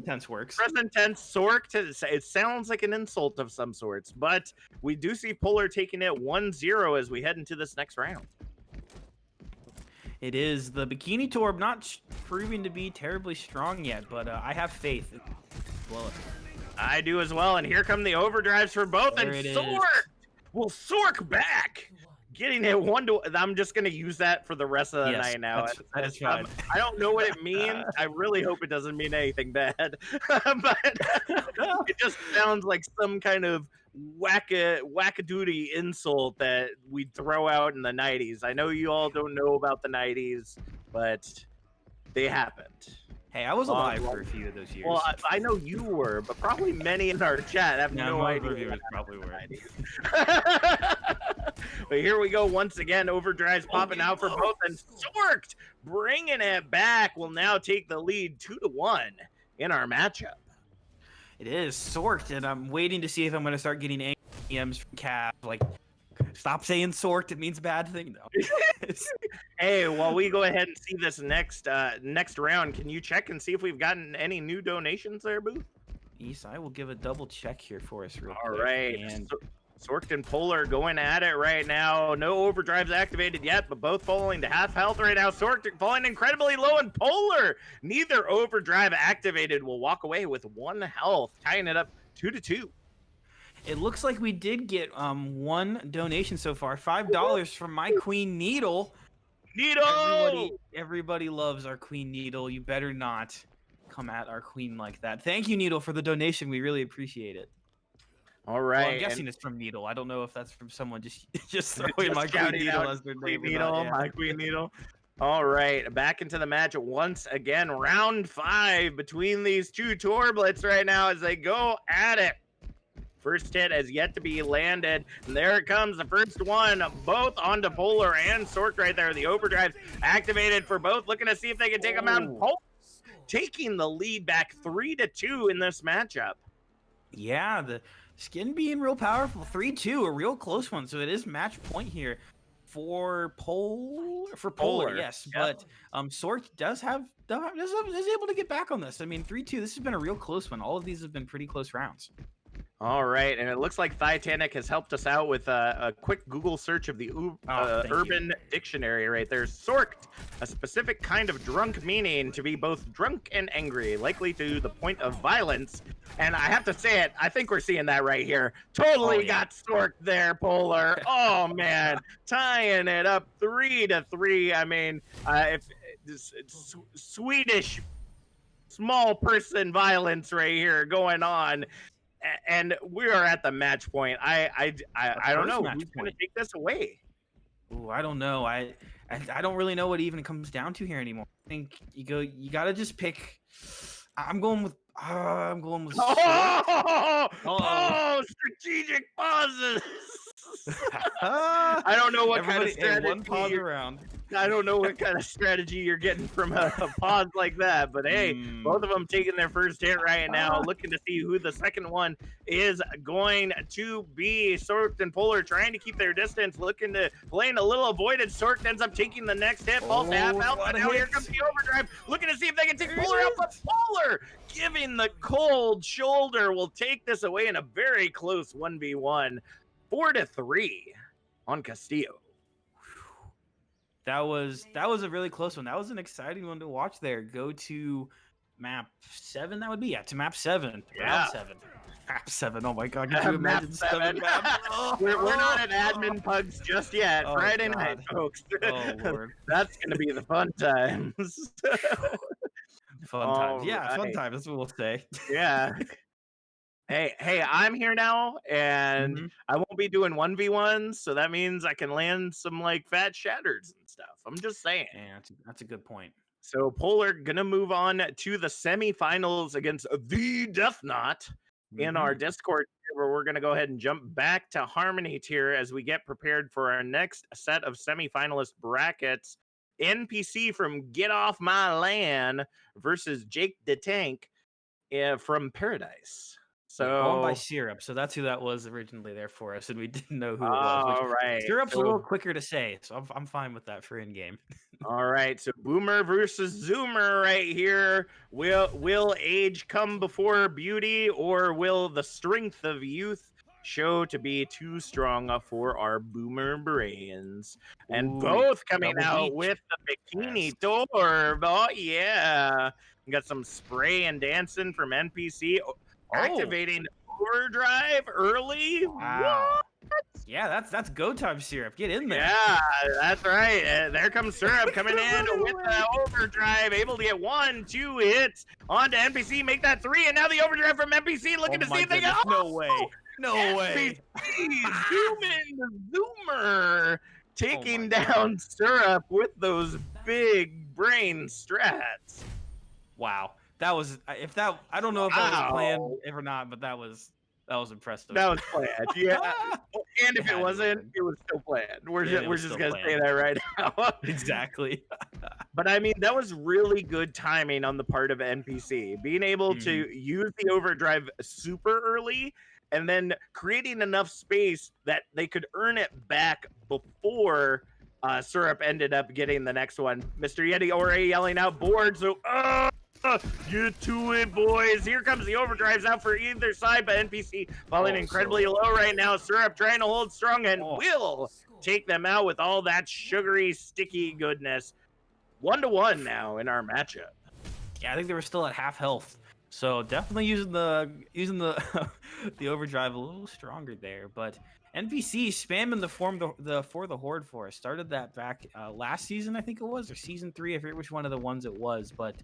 tense works. Present tense, Sorked. It sounds like an insult of some sorts, but we do see Polar taking it 1-0 as we head into this next round. It is the Bikini Torb, not proving to be terribly strong yet, but I have faith. Well, I do as well, and here come the overdrives for both, and Sork will Sork back, getting it 1-. I'm just going to use that for the rest of the night now. That's fine. I don't know what it means. I really hope it doesn't mean anything bad, but it just sounds like some kind of wackadoodie insult that we'd throw out in the 90s. I know you all don't know about the 90s, but they happened. Hey, I was alive for a few of those years. Well, I know you were, but probably many in our chat have no idea. Reviewers probably were. But here we go once again. Overdrive's popping out for both, and Sorked bringing it back will now take the lead 2-1 in our matchup. It is Sorked, and I'm waiting to see if I'm going to start getting AMs from Cav. Like, stop saying Sorked; it means bad thing. No. Hey, while we go ahead and see this next round, can you check and see if we've gotten any new donations there, Booth? Yes, I will give a double check here for us real quick. All right. And Sorked and Polar going at it right now. No overdrives activated yet, but both falling to half health right now. Sorked falling incredibly low, and Polar, neither overdrive activated, will walk away with 1 health, tying it up 2-2. It looks like we did get one donation so far, $5 from My Queen Needle. Everybody loves our Queen Needle. You better not come at our queen like that. Thank you, Needle, for the donation. We really appreciate it. All right. Well, I'm guessing it's from Needle. I don't know if that's from someone just throwing My Queen Needle as their name. My Queen Needle. All right, back into the match once again. Round 5 between these two Torblets right now as they go at it. First hit has yet to be landed. And there it comes, the first one, both onto Polar and Sork right there. The overdrive activated for both, looking to see if they can take them out. And Polar taking the lead back 3-2 in this matchup. Yeah, the skin being real powerful. 3-2, a real close one. So it is match point here for Polar, yes. Yep. But Sork is able to get back on this. I mean, 3-2, this has been a real close one. All of these have been pretty close rounds. All right, and it looks like Titanic has helped us out with a quick Google search of the Urban Dictionary right there. Sorked, a specific kind of drunk, meaning to be both drunk and angry, likely to the point of violence. And I have to say it, I think we're seeing that right here. Totally got Sorked there, Polar. Oh, man, tying it up 3-3. I mean, if it's Swedish small person violence right here going on. And we are at the match point. I don't know who's going to take this away. Ooh, I don't know. I don't really know what it even comes down to here anymore. I think you got to just pick. I'm going with. Strategic pauses. I don't know what kind of strategy. One pause around. I don't know what kind of strategy you're getting from a pause like that, but hey, both of them taking their first hit right now, looking to see who the second one is going to be. Sork and Polar trying to keep their distance, looking to playing a little avoided. Sork ends up taking the next hit, falls to half health, and now here comes the overdrive, looking to see if they can take Polar out, but Polar giving the cold shoulder will take this away in a very close 1v1, 4-3 on Castillo. That was a really close one. That was an exciting one to watch there. Go to map 7, that would be. Yeah, to map 7. Yeah. Round 7. Map 7. Oh my god, could you imagine 7 maps? We're not at admin pugs just yet. Friday night, folks. Oh Lord. That's gonna be the fun times. Fun times. Yeah, fun times, that's what we'll say. Yeah. Hey, I'm here now, and I won't be doing 1v1s, so that means I can land some like fat shatters and stuff. I'm just saying. Yeah, that's a good point. So Polar gonna move on to the semifinals against the Death Knot in our Discord, where we're gonna go ahead and jump back to Harmony tier as we get prepared for our next set of semifinalist brackets. NPC from Get Off My Land versus Jake the Tank from Paradise. So owned by Syrup, so that's who that was originally there for us, and we didn't know who it was. All right, Syrup's a little quicker to say, so I'm fine with that for in game. All right, so Boomer versus Zoomer right here. Will age come before beauty, or will the strength of youth show to be too strong for our Boomer brains? And both coming out with the bikini Torb. Oh yeah, we got some spray and dancing from NPC. Activating overdrive early. Wow. What? Yeah, that's go time, Syrup. Get in there. Yeah, that's right. There comes Syrup coming in with the overdrive, able to get 1-2 hits onto NPC, make that 3, and now the overdrive from NPC looking to see if they can. No way. No way. Human Zoomer taking down Syrup with those big brain strats. Wow. That was I don't know if that was planned or not, but that was impressive. That was planned, yeah. And if it wasn't, it was still planned. We're just gonna say that right now. Exactly. But I mean, that was really good timing on the part of NPC, being able to use the overdrive super early, and then creating enough space that they could earn it back before Syrup ended up getting the next one. Mr. Yeti already yelling out board, so get to it, boys. Here comes the overdrives out for either side, but NPC falling incredibly low right now. Syrup trying to hold strong and will take them out with all that sugary, sticky goodness. 1-1 now in our matchup. Yeah, I think they were still at half health, so definitely using the the overdrive a little stronger there. But NPC spamming the for the horde for us. Started that back last season, I think it was, or season 3. I forget which one of the ones it was, but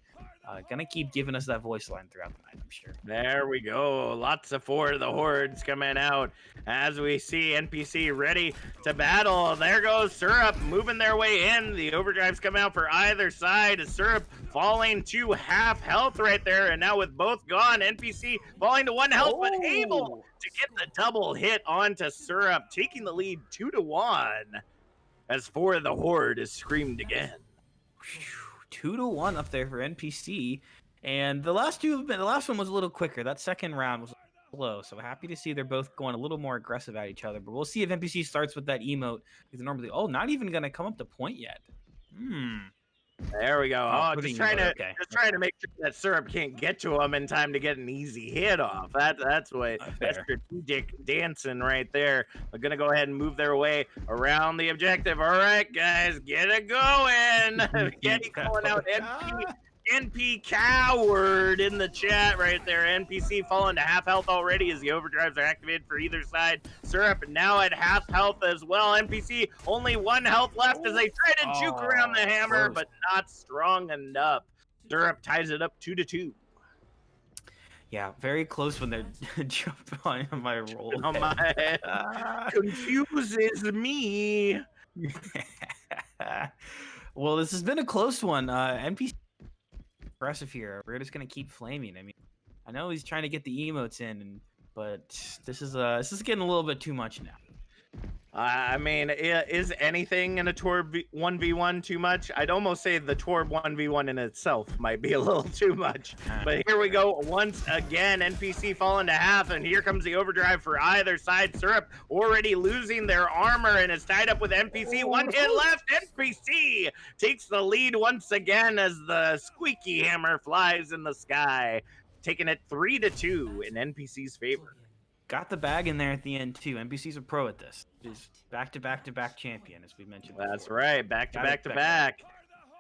gonna keep giving us that voice line throughout the night, I'm sure. There we go. Lots of for the hordes coming out as we see NPC ready to battle. There goes Syrup moving their way in. The overdrives come out for either side. Syrup falling to half health right there, and now with both gone, NPC falling to 1 health, but able to get the double hit onto Syrup, taking the lead 2-1 as for the horde is screamed again. 2-1 up there for NPC, and the last one was a little quicker. That second round was slow, so happy to see they're both going a little more aggressive at each other. But we'll see if NPC starts with that emote, because normally, not even gonna come up to point yet. There we go. Just trying to make sure that Syrup can't get to him in time to get an easy hit off. That's strategic dancing right there. They're gonna go ahead and move their way around the objective. All right, guys, get it going. Get it going out. NP coward in the chat right there. NPC falling to half health already as the overdrives are activated for either side. Syrup now at half health as well. NPC only 1 health left as they try to juke around the hammer, but not strong enough. Syrup ties it up 2-2. Yeah, very close when they're jumping on my roll. Oh my, confuses me. Well, this has been a close one. NPC aggressive here. We're just gonna keep flaming. I mean, I know he's trying to get the emotes in, but this is getting a little bit too much now. I mean, is anything in a Torb 1v1 too much? I'd almost say the Torb 1v1 in itself might be a little too much. But here we go once again. NPC falling to half, and here comes the overdrive for either side. Syrup already losing their armor and is tied up with NPC. 1 hit left. NPC takes the lead once again as the squeaky hammer flies in the sky, taking it 3-2 in NPC's favor. Got the bag in there at the end too. NPC's a pro at this. Is back-to-back champion, as we mentioned. That's right, back-to-back.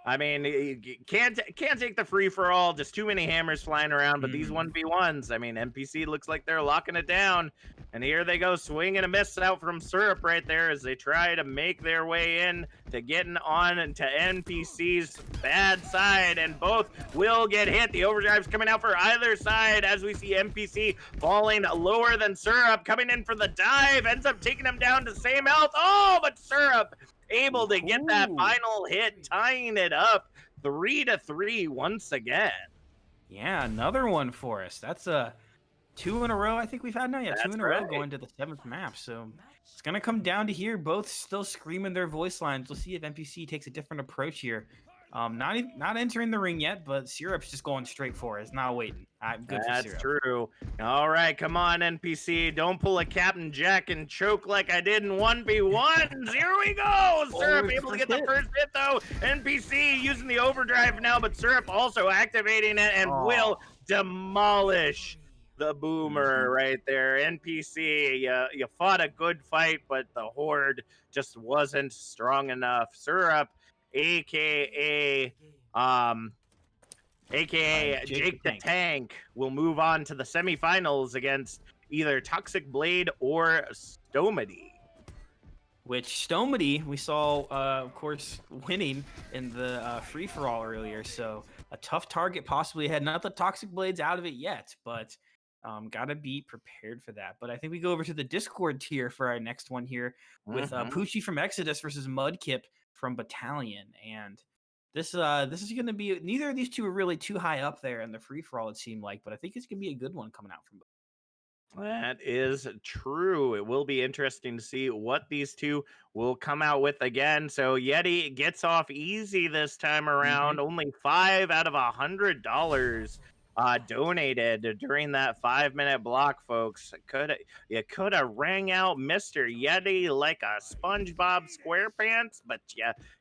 I mean, you can't take the free for all. Just too many hammers flying around. But these 1v1s, I mean, NPC looks like they're locking it down. And here they go, swing and a miss out from Syrup right there as they try to make their way in to getting on to NPC's bad side. And both will get hit. The overdrive's coming out for either side as we see NPC falling lower than Syrup. Coming in for the dive, ends up taking him down to same health. Oh, but Syrup able to get that final hit, tying it up 3-3 once again. Yeah, another one for us. That's a 2 in a row I think we've had now. Yeah, That's 2 in a row going to the 7th map. So it's going to come down to here. Both still screaming their voice lines. We'll see if NPC takes a different approach here. Not entering the ring yet, but Syrup's just going straight for it. It's not waiting. Good That's for Syrup. true. All right, come on, NPC. Don't pull a Captain Jack and choke like I did in 1v1s. Here we go. Syrup able to get the first hit, though. NPC using the overdrive now, but Syrup also activating it and will demolish the boomer right there. NPC, you fought a good fight, but the horde just wasn't strong enough. Syrup, aka Jake the Tank, will move on to the semifinals against either Toxic Blade or Stomedy. Which Stomedy we saw, of course, winning in the free-for-all earlier. So a tough target possibly ahead. Not that Toxic Blade's out of it yet, but gotta be prepared for that. But I think we go over to the Discord tier for our next one here with Poochie from Exodus versus Mudkip from Battalion. And this is going to be, neither of these two are really too high up there in the free-for-all, it seemed like, but I think it's going to be a good one coming out from both. That is true. It will be interesting to see what these two will come out with again. So Yeti gets off easy this time around. Only $5 out of $100 donated during that 5-minute block, folks. You could have rang out Mr. Yeti like a SpongeBob SquarePants, but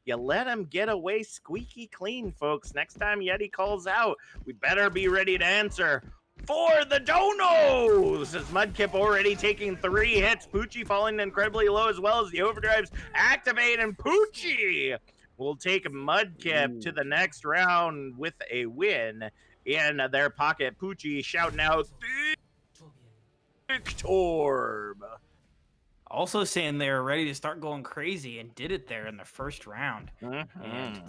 you let him get away squeaky clean, folks. Next time Yeti calls out, we better be ready to answer for the donos, as Mudkip already taking 3 hits. Poochie falling incredibly low, as well as the overdrives activate, and Poochie will take Mudkip to the next round with a win in their pocket. Poochie shouting out, Torb. Also saying they were ready to start going crazy and did it there in the first round. And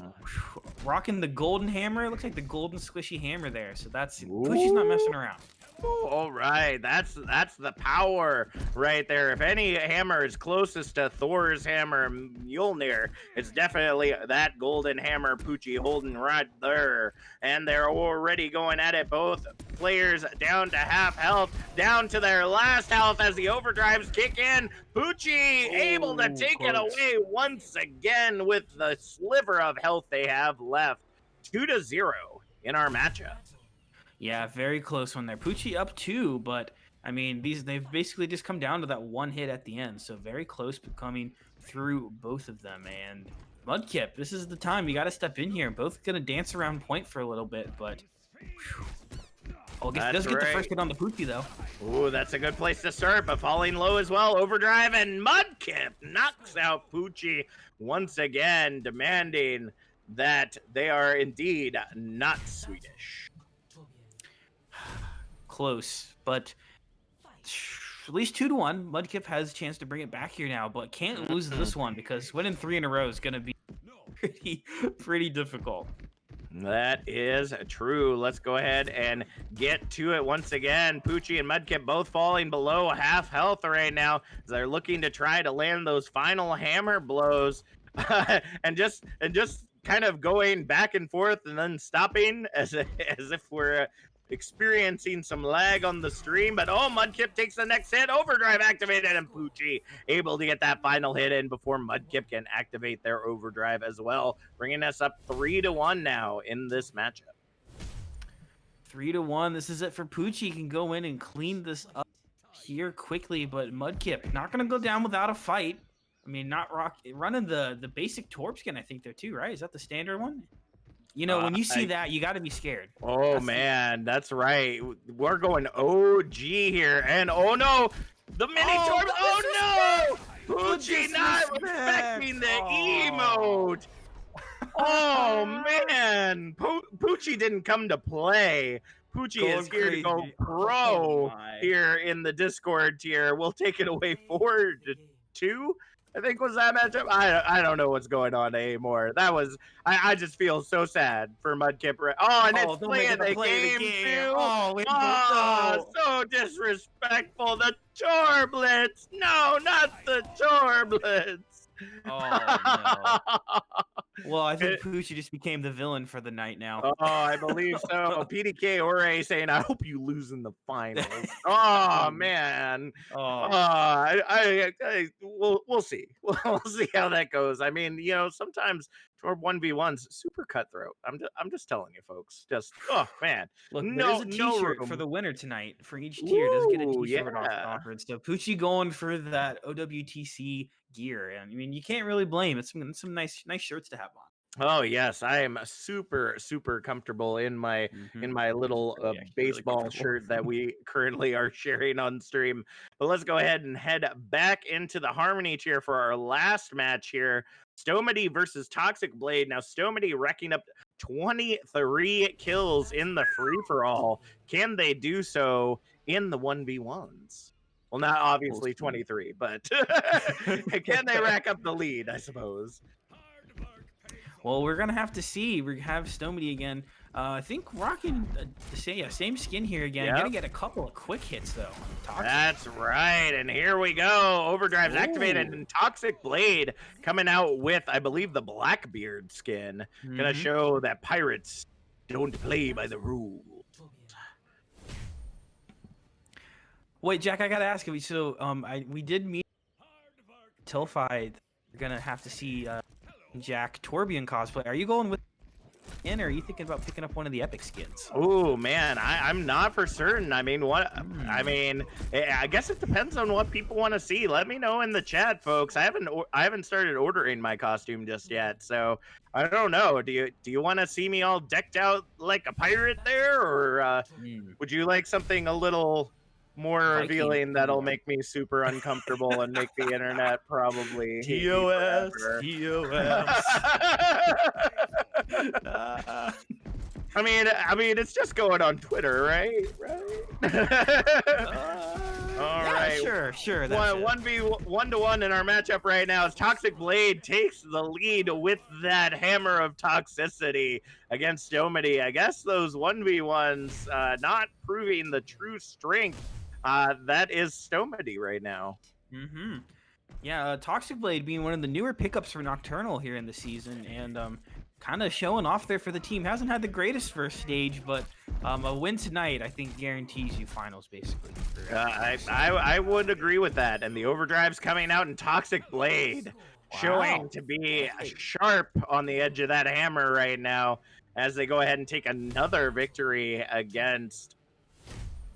rocking the golden hammer. It looks like the golden squishy hammer there. So that's Poochie's not messing around. All right, that's the power right there. If any hammer is closest to Thor's hammer Mjolnir, it's definitely that golden hammer Poochie holding right there. And they're already going at it. Both players down to half health, down to their last health as the overdrives kick in. Poochie able to take it away once again with the sliver of health they have left. 2-0 in our matchup. Yeah, very close one there. Poochie up 2, but I mean, they've basically just come down to that one hit at the end. So very close to coming through both of them. And Mudkip, this is the time. You got to step in here. Both going to dance around point for a little bit, but... Oh, does get the first hit on the Poochie, though. Ooh, that's a good place to start, but falling low as well. Overdrive, and Mudkip knocks out Poochie once again, demanding that they are indeed not Swedish. Close, but at least 2-1. Mudkip has a chance to bring it back here now, but can't lose this one because winning 3 in a row is going to be pretty difficult. That is true. Let's go ahead and get to it once again. Poochie and Mudkip both falling below half health right now as they're looking to try to land those final hammer blows and just kind of going back and forth and then stopping as if we're experiencing some lag on the stream, but Mudkip takes the next hit. Overdrive activated, and Poochie able to get that final hit in before Mudkip can activate their overdrive as well, bringing us up 3-1 now in this matchup. 3-1. This is it for Poochie. Can go in and clean this up here quickly, but Mudkip not going to go down without a fight. I mean, not running the basic Torb skin, I think, there too, right? Is that the standard one? You know, when you see that, you got to be scared. Oh, man, that's right. We're going OG here. And, oh, no, the mini Torb. Oh, no! Poochie not respecting the emote. Oh, man. Poochie didn't come to play. Poochie is here to go pro here in the Discord tier. We'll take it away 4-2. I think was that matchup. I don't know what's going on anymore. That was I just feel so sad for Mudkip. Oh, and it's playing the game too. Oh, so disrespectful. The Torblets. No, not the Torblets. Oh no. Well, I think Poochie just became the villain for the night now. Oh, I believe so. PDK Ore saying, "I hope you lose in the finals." Oh man. Oh, we'll see. We'll see how that goes. I mean, you know, sometimes Torb 1v1's super cutthroat. I'm just telling you, folks. Just man. Look, there's a t-shirt for the winner tonight. For each tier, does get a t-shirt offered. So Poochie going for that OWTC gear, and I mean, you can't really blame. It's some nice shirts to have on. Oh yes, I am super comfortable in my little baseball really shirt that we currently are sharing on stream. But let's go ahead and head back into the Harmony tier for our last match here. Stomedy versus Toxic Blade. Now Stomedy racking up 23 kills in the free-for-all. Can they do so in the 1v1s? Well, not obviously 23, but can they rack up the lead, I suppose? Well, we're going to have to see. We have Stomedy again. I think rocking the same skin here again. Yep. Going to get a couple of quick hits, though. That's right. And here we go. Overdrive's activated, and Toxic Blade coming out with, I believe, the Blackbeard skin. Going to show that pirates don't play by the rules. Wait, Jack, I got to ask you. So we did meet Tilfy. We're going to have to see... Jack Torbjorn cosplay. Are you going with in, or are you thinking about picking up one of the epic skins? Oh man, I'm not for certain. I mean, I guess it depends on what people want to see. Let me know in the chat, folks. I haven't started ordering my costume just yet, so I don't know. Do you want to see me all decked out like a pirate there, or would you like something a little more revealing that'll make me super uncomfortable and make the internet probably TOS. I mean, it's just going on Twitter, right? All Yeah, right. sure. That's One v 1-to-1 in our matchup right now as Toxic Blade takes the lead with that hammer of toxicity against Stomedy. I guess those 1v1s not proving the true strength that is Stomedy right now. Mm-hmm. Yeah, Toxic Blade being one of the newer pickups for Nocturnal here in the season, and kind of showing off there for the team. Hasn't had the greatest first stage, but a win tonight, I think, guarantees you finals, basically. I would agree with that. And the overdrive's coming out in Toxic Blade, showing to be sharp on the edge of that hammer right now as they go ahead and take another victory against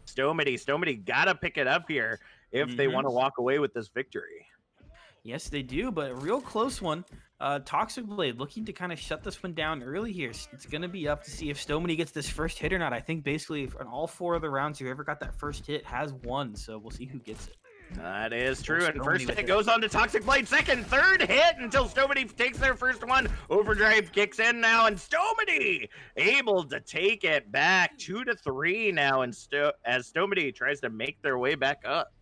Stomedy. Stomedy gotta pick it up here if they want to walk away with this victory. Yes, they do, but a real close one. Toxic Blade looking to kind of shut this one down early here. It's going to be up to see if Stomedy gets this first hit or not. I think basically in all 4 of the rounds, whoever got that first hit has won, so we'll see who gets it. That is true, and first hit goes on to Toxic Blade. Second, third hit until Stomedy takes their first one. Overdrive kicks in now, and Stomedy able to take it back 2-3 now, and as Stomedy tries to make their way back up.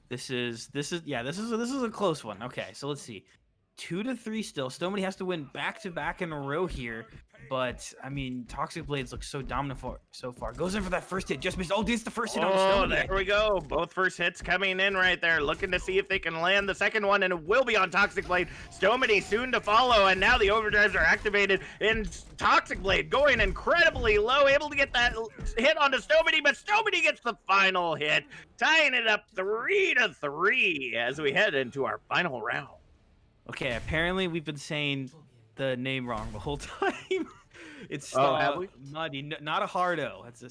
This is a close one. Okay, so let's see. 2-3 still. Stomedy has to win back-to-back in a row here. But, I mean, Toxic Blades look so dominant so far. Goes in for that first hit. Just missed. Oh, it's the first hit on Stomedy. There we go. Both first hits coming in right there. Looking to see if they can land the second one, and it will be on Toxic Blade. Stomedy soon to follow, and now the overdrives are activated. And Toxic Blade going incredibly low, able to get that hit onto Stomedy, but Stomedy gets the final hit, tying it up 3-3 as we head into our final round. Okay, apparently we've been saying the name wrong the whole time. It's have we? Muddy, not a hard O. It's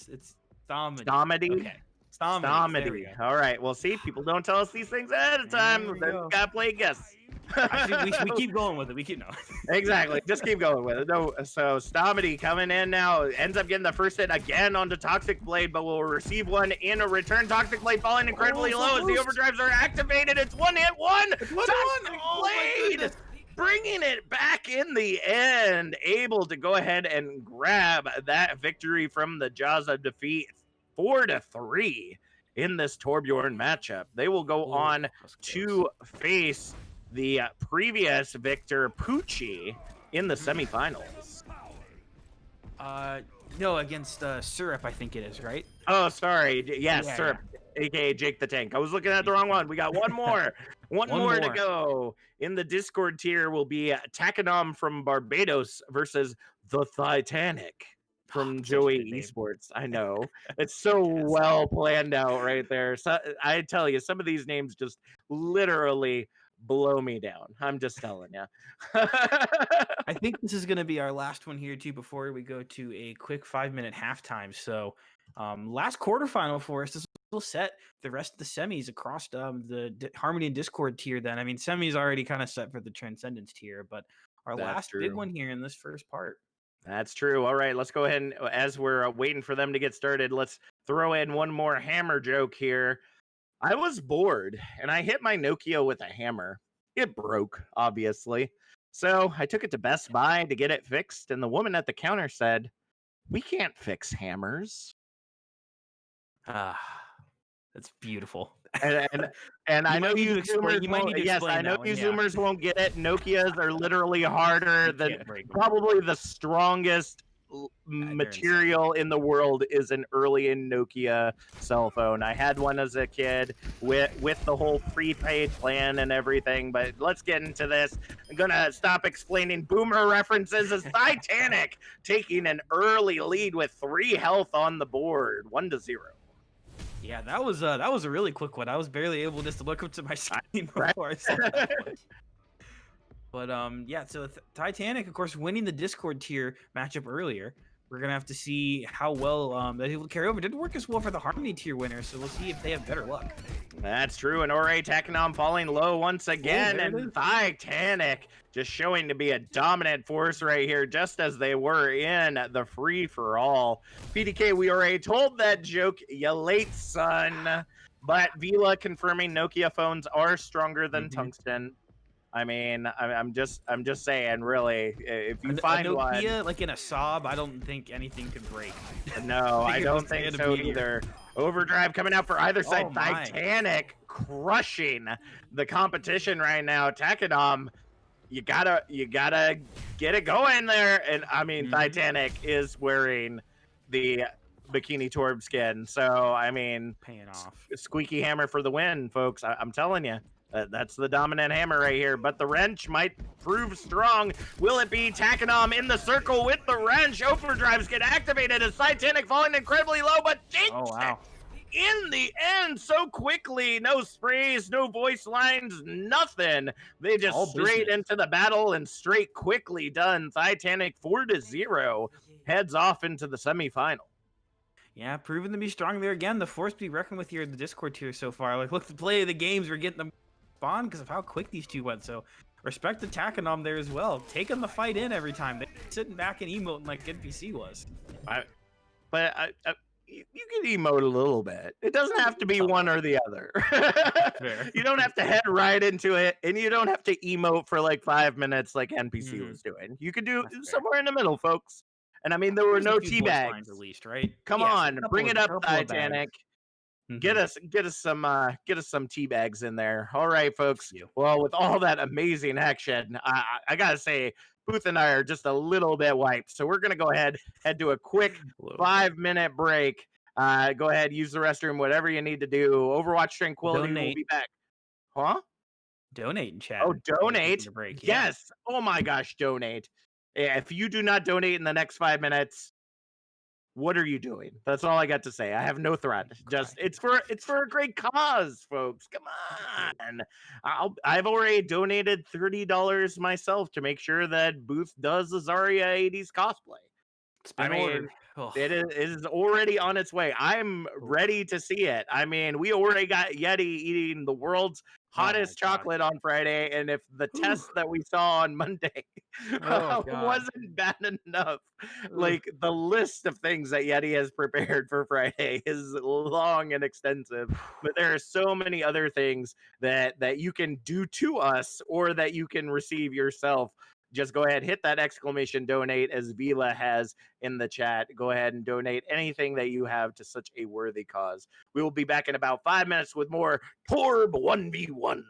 Stomedy. Stomedy? Okay. Stomedy. All right. Well, see, people don't tell us these things ahead of time. We gotta play guess. Actually, we keep going with it. We keep no. Exactly. Just keep going with it. No. So Stomedy coming in now ends up getting the first hit again onto Toxic Blade, but will receive one in a return. Toxic Blade falling incredibly low as the overdrives are activated. It's one hit one. Toxic Blade bringing it back in the end, able to go ahead and grab that victory from the jaws of defeat. 4-3 in this Torbjorn matchup. They will go on to face the previous victor, Poochie, in the semifinals. No, against Syrup, I think it is, right? Oh, sorry. Yes, yeah, Syrup, aka Jake the Tank. I was looking at the wrong one. We got one more. one more to go. In the Discord tier will be Takenom from Barbados versus the Titanic from Joey Esports. I know. It's so well planned out right there. So, I tell you, some of these names just literally blow me down. I'm just telling you. I think this is going to be our last one here too before we go to a quick 5-minute halftime. So last quarterfinal for us. This will set the rest of the semis across the Harmony and Discord tier then. I mean, semis already kind of set for the Transcendence tier, but our last big one here in this first part. That's true. All right, let's go ahead and as we're waiting for them to get started, let's throw in one more hammer joke here. I was bored and I hit my Nokia with a hammer. It broke, obviously. So I took it to Best Buy to get it fixed, and the woman at the counter said, "We can't fix hammers." That's beautiful. And I know you Zoomers won't, yes, I know you Zoomers won't get it. Nokias are literally harder than probably the strongest material in the world is an early Nokia cell phone. I had one as a kid with the whole prepaid plan and everything, but let's get into this. I'm gonna stop explaining boomer references as Titanic taking an early lead with 3 health on the board, 1-0. Yeah, that was a really quick one. I was barely able just to look up to my screen before I said that one. But yeah, so Titanic, of course, winning the Discord tier matchup earlier. We're gonna have to see how well that he will carry over. Didn't work as well for the Harmony tier winner, so we'll see if they have better luck. That's true. And Ore Takenom falling low once again, and Titanic just showing to be a dominant force right here, just as they were in the free for all. PDK, we already told that joke, you late son. But Vila confirming Nokia phones are stronger than Tungsten. I mean, I'm just saying, really, if you find a one, Nokia, like in a Saab, I don't think anything could break. No, I don't think so either. Overdrive coming out for either side. Oh, my. Titanic crushing the competition right now. Takedom, you gotta get it going there. And I mean, Titanic is wearing the Bikini Torb skin, so I mean, Paying off. Squeaky hammer for the win, folks. I'm telling you. That's the dominant hammer right here, but the wrench might prove strong. Will it be Takedom in the circle with the wrench? Overdrives get activated as Titanic falling incredibly low, but jinx in the end so quickly. No sprays, no voice lines, nothing. They just straight into the battle and straight quickly done. Titanic 4-0 heads off into the semifinal. Yeah, proven to be strong there again. The force to be reckoned with here in the Discord tier so far. Like, look, the play of the games, we're getting them spawn because of how quick these two went. So respect to Takedom there as well, taking the fight in every time. They're sitting back and emoting like NPC was. You can emote a little bit. It doesn't have to be one or the other. You don't have to head right into it, and you don't have to emote for like 5 minutes like NPC was doing. You could do somewhere in the middle, folks. And I mean, there were no tea bags released, right? Come on, bring it up, Titanic. Get us some tea bags in there. All right, folks. Well, with all that amazing action, I gotta say, Booth and I are just a little bit wiped. So we're gonna go ahead, head to a quick 5-minute break. Go ahead, use the restroom, whatever you need to do. Overwatch Tranquility will be back. Huh? Donate in chat. Oh, donate. Yes. Oh my gosh, donate. If you do not donate in the next 5 minutes, what are you doing? That's all I got to say. I have no threat. Just it's for a great cause, folks. Come on. I've already donated $30 myself to make sure that Booth does the Zarya 80s cosplay. I mean, it is already on its way. I'm ready to see it. I mean, we already got Yeti eating the world's hottest chocolate on Friday, and if the test that we saw on Monday wasn't bad enough, like the list of things that Yeti has prepared for Friday is long and extensive. But there are so many other things that you can do to us or that you can receive yourself. Just go ahead, hit that exclamation donate as Vila has in the chat. Go ahead and donate anything that you have to such a worthy cause. We will be back in about 5 minutes with more Torb 1v1.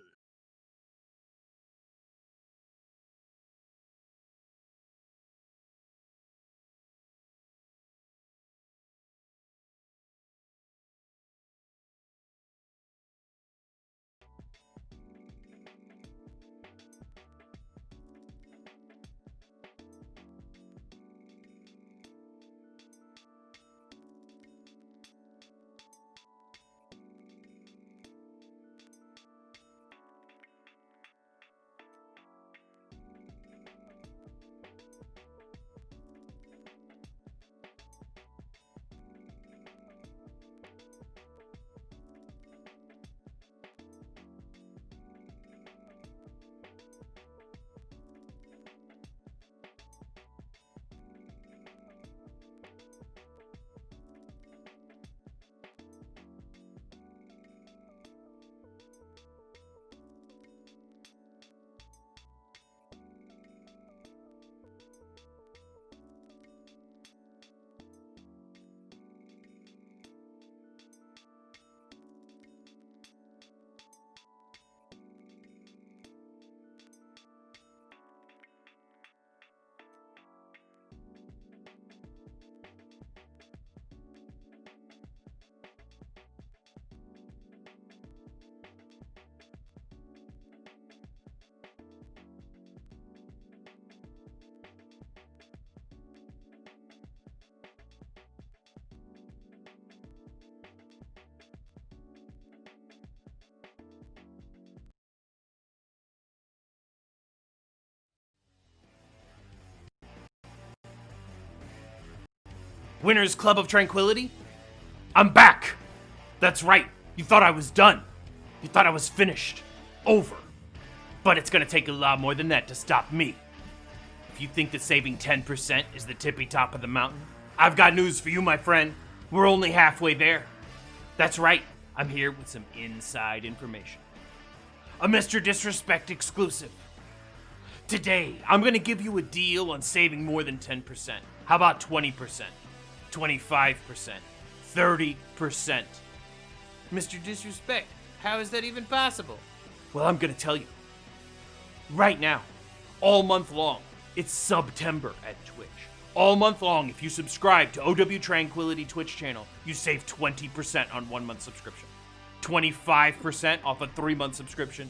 Winners Club of Tranquility? I'm back! That's right, you thought I was done. You thought I was finished. Over. But it's gonna take a lot more than that to stop me. If you think that saving 10% is the tippy top of the mountain, I've got news for you, my friend. We're only halfway there. That's right, I'm here with some inside information. A Mr. Disrespect exclusive. Today, I'm going to give you a deal on saving more than 10%. How about 20%? 25%? 30%? Mr. Disrespect, how is that even possible? Well, I'm going to tell you. Right now, all month long, it's September at Twitch. All month long, if you subscribe to OW Tranquility Twitch channel, you save 20% on 1 month subscription, 25% off a 3-month subscription,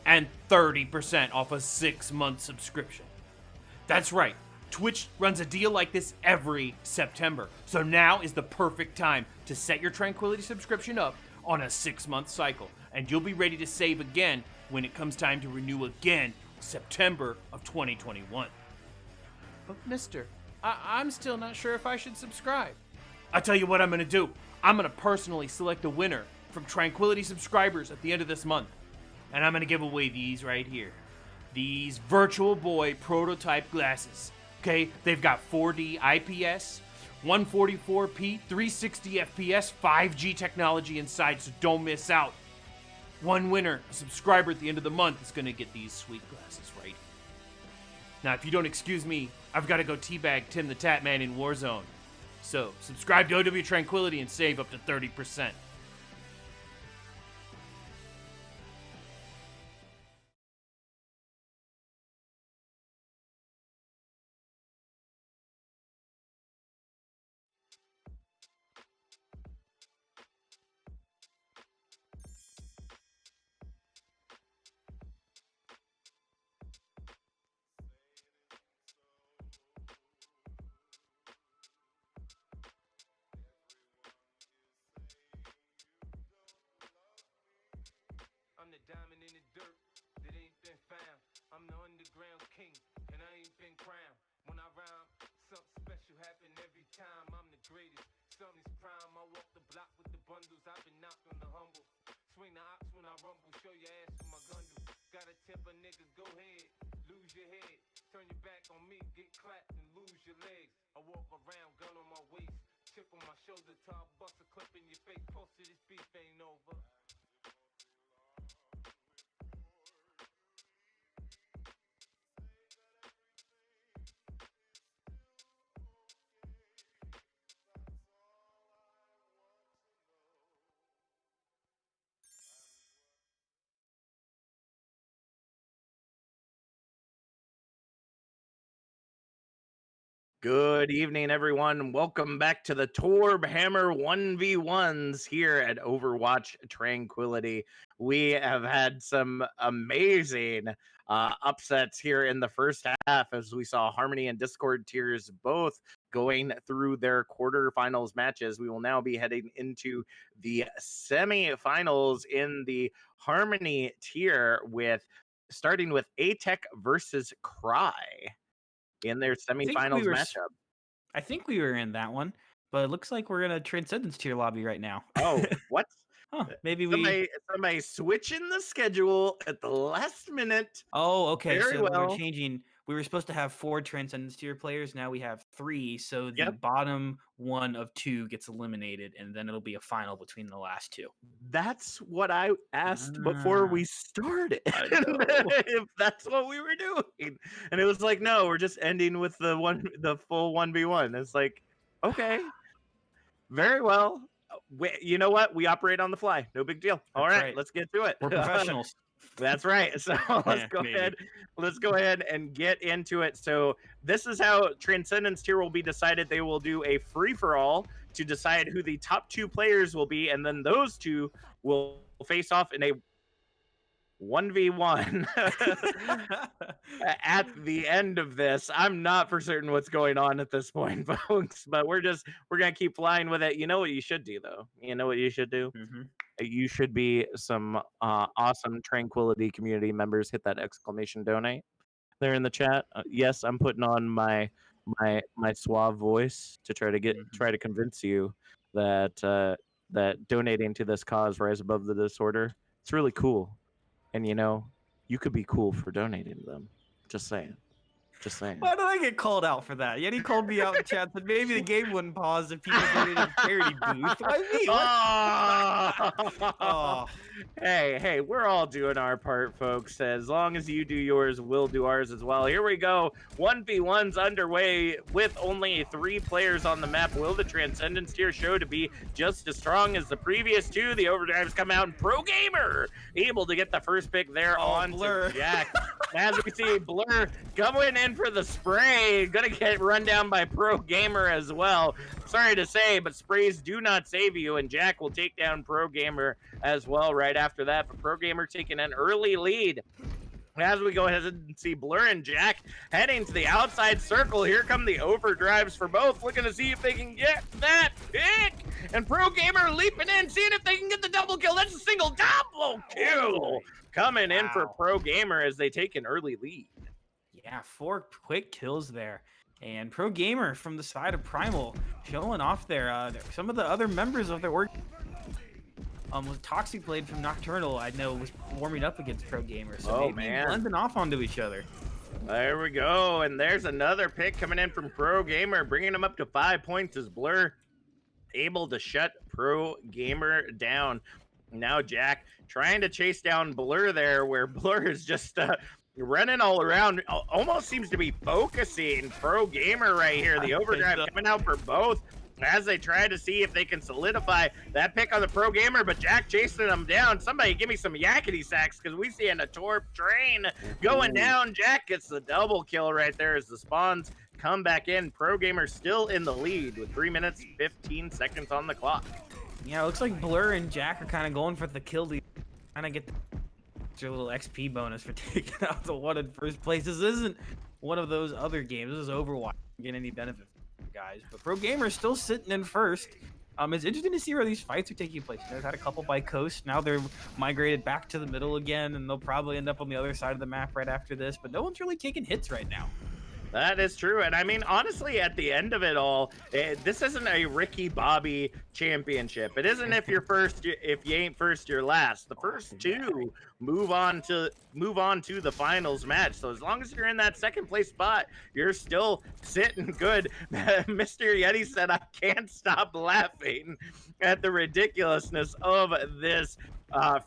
and 30% off a 6-month subscription. That's right, Twitch runs a deal like this every September. So now is the perfect time to set your Tranquility subscription up on a 6-month cycle, and you'll be ready to save again when it comes time to renew again September of 2021. But mister, I'm still not sure if I should subscribe. I'll tell you what I'm gonna do. I'm gonna personally select a winner from Tranquility subscribers at the end of this month. And I'm gonna give away these right here. These Virtual Boy prototype glasses. Okay, they've got 4D IPS, 144p, 360 FPS, 5G technology inside, so don't miss out. One winner, a subscriber at the end of the month, is gonna get these sweet glasses right here. Now, if you don't excuse me, I've got to go teabag Tim the Tap Man in Warzone. So, subscribe to OW Tranquility and save up to 30%. I'm the diamond in the dirt that ain't been found. I'm the underground king, and I ain't been crowned. When I rhyme, something special happen every time. I'm the greatest, something's prime. I walk the block with the bundles. I've been knocked on the humble. Swing the ox when I rumble, show your ass with my gun do. Gotta tip a nigga, go ahead, lose your head. Turn your back on me, get clapped and lose your legs. I walk around, gun on my waist, chip on my shoulder, top bust a clip in your face. Posted this beef ain't over. Good evening, everyone. Welcome back to the Torb Hammer 1v1s here at Overwatch Tranquility. We have had some amazing upsets here in the first half as we saw Harmony and Discord tiers both going through their quarterfinals matches. We will now be heading into the semifinals in the Harmony tier starting with A-Tech versus Cry in their semifinals matchup. I think we were in that one, but it looks like we're in a Transcendence tier lobby right now. Oh, what? Huh, maybe somebody switching the schedule at the last minute. Oh, okay. Very so well. we're changing. We were supposed to have 4 Transcendence tier players. Now we have 3. So the bottom one of 2 gets eliminated, and then it'll be a final between the last 2. That's what I asked before we started. If that's what we were doing, and it was like, no, we're just ending with the full 1v1. It's like, okay, very well. You know what? We operate on the fly. No big deal. All right, let's get to it. We're professionals. That's right. So let's go ahead and get into it. So this is how Transcendence tier will be decided. They will do a free-for-all to decide who the top 2 players will be, and then those 2 will face off in a 1v1 at the end of this. I'm not for certain what's going on at this point, folks, but we're gonna keep flying with it. You know what you should do, though? You know what you should do? You should be some awesome Tranquility community members. Hit that exclamation donate there in the chat. Yes, I'm putting on my suave voice to try to convince you that that donating to this cause, Rise Above the Disorder, it's really cool. And you could be cool for donating to them. Just saying. Just saying. Why did I get called out for that? Yeti called me out in chat that maybe the game wouldn't pause if people voted in charity booth. Why me? Oh. Hey, we're all doing our part, folks. As long as you do yours, we'll do ours as well. Here we go. 1v1's underway with only 3 players on the map. Will the Transcendence tier show to be just as strong as the previous 2? The overdrives come out, and Pro Gamer able to get the first pick there on Blur. Jack. As we see Blur going in for the spray, gonna get run down by Pro Gamer as well. Sorry to say, but sprays do not save you, and Jack will take down Pro Gamer as well right after that. But Pro Gamer taking an early lead. As we go ahead and see Blur and Jack heading to the outside circle, here come the overdrives for both, looking to see if they can get that pick. And Pro Gamer leaping in, seeing if they can get the double kill. That's a single double kill coming in for Pro Gamer as they take an early lead. Yeah, 4 quick kills there. And Pro Gamer from the side of Primal showing off there. Some of the other members of their org. With Toxic Blade from Nocturnal, I know, was warming up against Pro Gamer. So maybe blending off onto each other. There we go. And there's another pick coming in from Pro Gamer, bringing him up to 5 points as Blur able to shut Pro Gamer down. Now Jack trying to chase down Blur there, where Blur is just running all around, almost seems to be focusing Pro Gamer right here. The overdrive coming out for both as they try to see if they can solidify that pick on the Pro Gamer, but Jack chasing them down. Somebody give me some yakety sacks, because we see a Torbjorn going down. Jack gets the double kill right there as the spawns come back in. Pro Gamer still in the lead with 3 minutes, 15 seconds on the clock. Yeah, it looks like Blur and Jack are kind of going for the kill lead. Kind of get your little XP bonus for taking out the one in first place. This isn't one of those other games. This is Overwatch. Get any benefit from you guys. But Pro Gamer is still sitting in first. It's interesting to see where these fights are taking place. They've had a couple by coast. Now they're migrated back to the middle again, and they'll probably end up on the other side of the map right after this. But no one's really taking hits right now. That is true. And I mean, honestly, at the end of it all, this isn't a Ricky Bobby championship. It isn't if you're first, if you ain't first, you're last. The first 2 move on to the finals match. So as long as you're in that second place spot, you're still sitting good. Mr. Yeti said, I can't stop laughing at the ridiculousness of this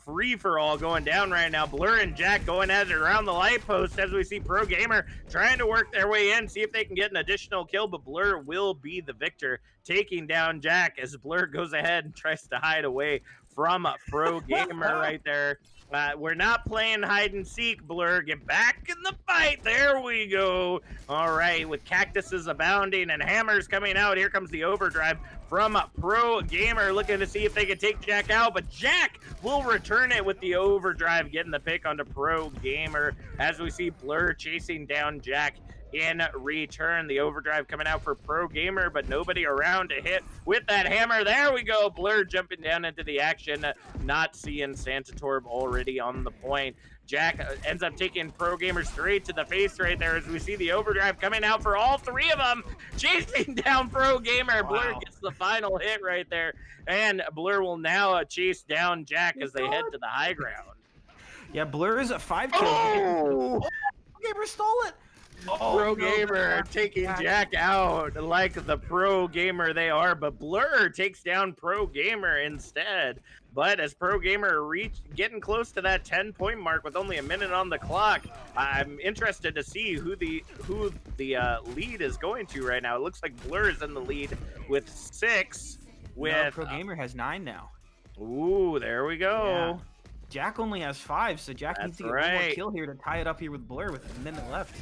free-for-all going down right now. Blur and Jack going at it around the light post as we see Pro Gamer trying to work their way in, see if they can get an additional kill, but Blur will be the victor, taking down Jack as Blur goes ahead and tries to hide away from Pro Gamer right there. We're not playing hide and seek, Blur. Get back in the fight. There we go. All right, with cactuses abounding and hammers coming out, here comes the overdrive from Pro Gamer, looking to see if they can take Jack out, but Jack will return it with the overdrive, getting the pick onto Pro Gamer as we see Blur chasing down Jack in return. The overdrive coming out for Pro Gamer, but nobody around to hit with that hammer. There we go. Blur jumping down into the action, not seeing Santa Torb already on the point. Jack ends up taking Pro Gamer straight to the face right there as we see the overdrive coming out for all 3 of them, chasing down Pro Gamer. Wow. Blur gets the final hit right there, and Blur will now chase down Jack as they head to the high ground. Yeah, Blur is at 5 kills. Oh! Pro Gamer stole it. Oh, Pro Gamer taking Jack out like the Pro Gamer they are, but Blur takes down Pro Gamer instead. But as Pro Gamer getting close to that 10-point mark with only a minute on the clock, I'm interested to see who the lead is going to right now. It looks like Blur is in the lead with 6. With Pro Gamer has 9 now. Ooh, there we go. Yeah. Jack only has 5, so Jack needs to get one more kill here to tie it up here with Blur with a minute left.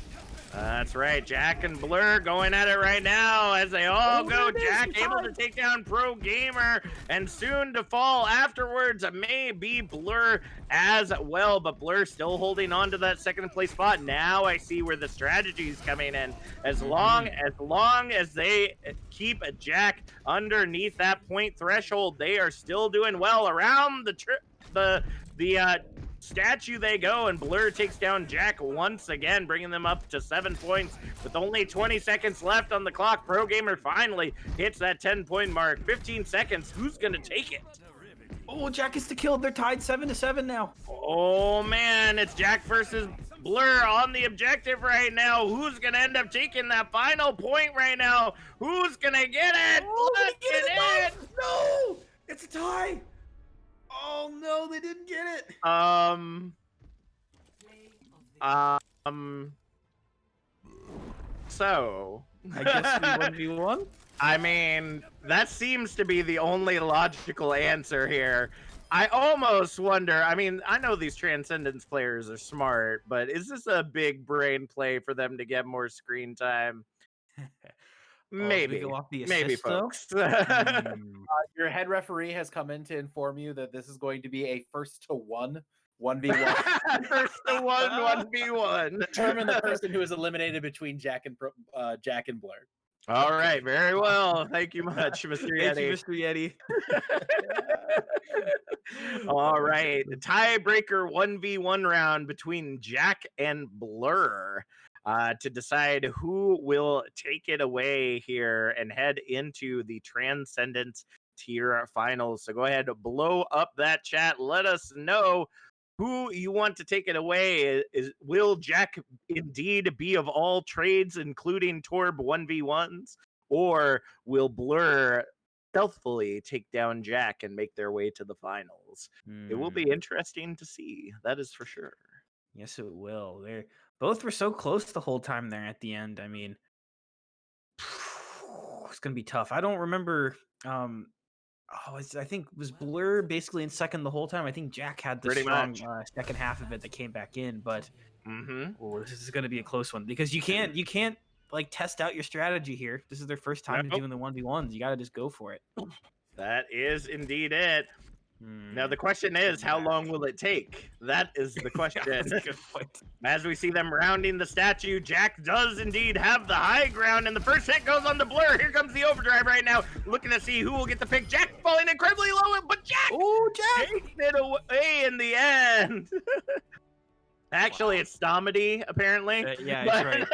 That's right. Jack and Blur going at it right now as they all go. Jack able to take down Pro Gamer, and soon to fall afterwards may be Blur as well, but Blur still holding on to that second place spot. Now I see where the strategy is coming in. As long as they keep Jack underneath that point threshold, they are still doing well. Around the statue they go, and Blur takes down Jack once again, bringing them up to 7 points with only 20 seconds left on the clock. Pro Gamer finally hits that 10-point mark. 15 seconds. Who's gonna take it? Oh, Jack is the kill. They're tied 7-7 now. Oh man, it's Jack versus Blur on the objective right now. Who's going to end up taking that final point right now? Who's going to get it? Look at it! No! It's a tie! Oh no, they didn't get it! So... I guess we 1v1? I mean, that seems to be the only logical answer here. I almost wonder, I mean, I know these Transcendence players are smart, but is this a big brain play for them to get more screen time? Maybe. Go off the Maybe, assist, though? folks. Your head referee has come in to inform you that this is going to be a first to one 1v1. First to one 1v1. Determine the person who is eliminated between Jack and Blur. All right, very well. Thank you much, Mr. Thank you, Yeti. Mr. Yeti. All right, the tiebreaker 1v1 round between Jack and Blur to decide who will take it away here and head into the Transcendence tier finals. So go ahead, blow up that chat. Let us know who you want to take it away. Will Jack indeed be of all trades, including Torb 1v1s, or will Blur stealthily take down Jack and make their way to the finals? It will be interesting to see. That is for sure. Yes, it will. They both were so close the whole time there at the end. I mean, it's gonna be tough. I don't remember. I think was Blur basically in second the whole time. I think Jack had the strong second half of it that came back in, but this is going to be a close one because you can't like test out your strategy here. This is their first time doing the 1v1s. You got to just go for it. That is indeed it. Now the question is, how long will it take? That is the question. That's a good point. As we see them rounding the statue, Jack does indeed have the high ground, and the first hit goes on the Blur. Here comes the overdrive right now, looking to see who will get the pick. Jack falling incredibly low, but Jack takes it away in the end. Actually, it's Stomedy, apparently. Yeah, that's right.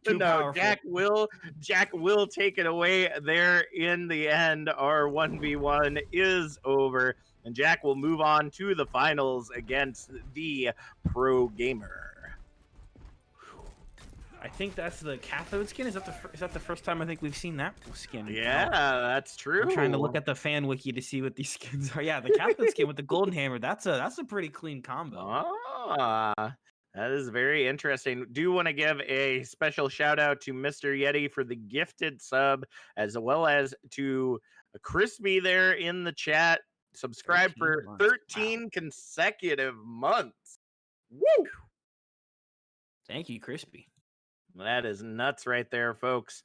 But no, powerful. Jack will take it away there in the end. Our 1v1 is over, and Jack will move on to the finals against the Pro Gamer. I think that's the cathode skin. Is that the first time I think we've seen that skin? Yeah, that's true. I'm trying to look at the fan wiki to see what these skins are. Yeah, the cathode skin with the golden hammer. That's a pretty clean combo. That is very interesting. Do want to give a special shout out to Mr. Yeti for the gifted sub, as well as to Crispy there in the chat. Subscribe for 13 consecutive months. Woo! Thank you, Crispy. That is nuts right there, folks.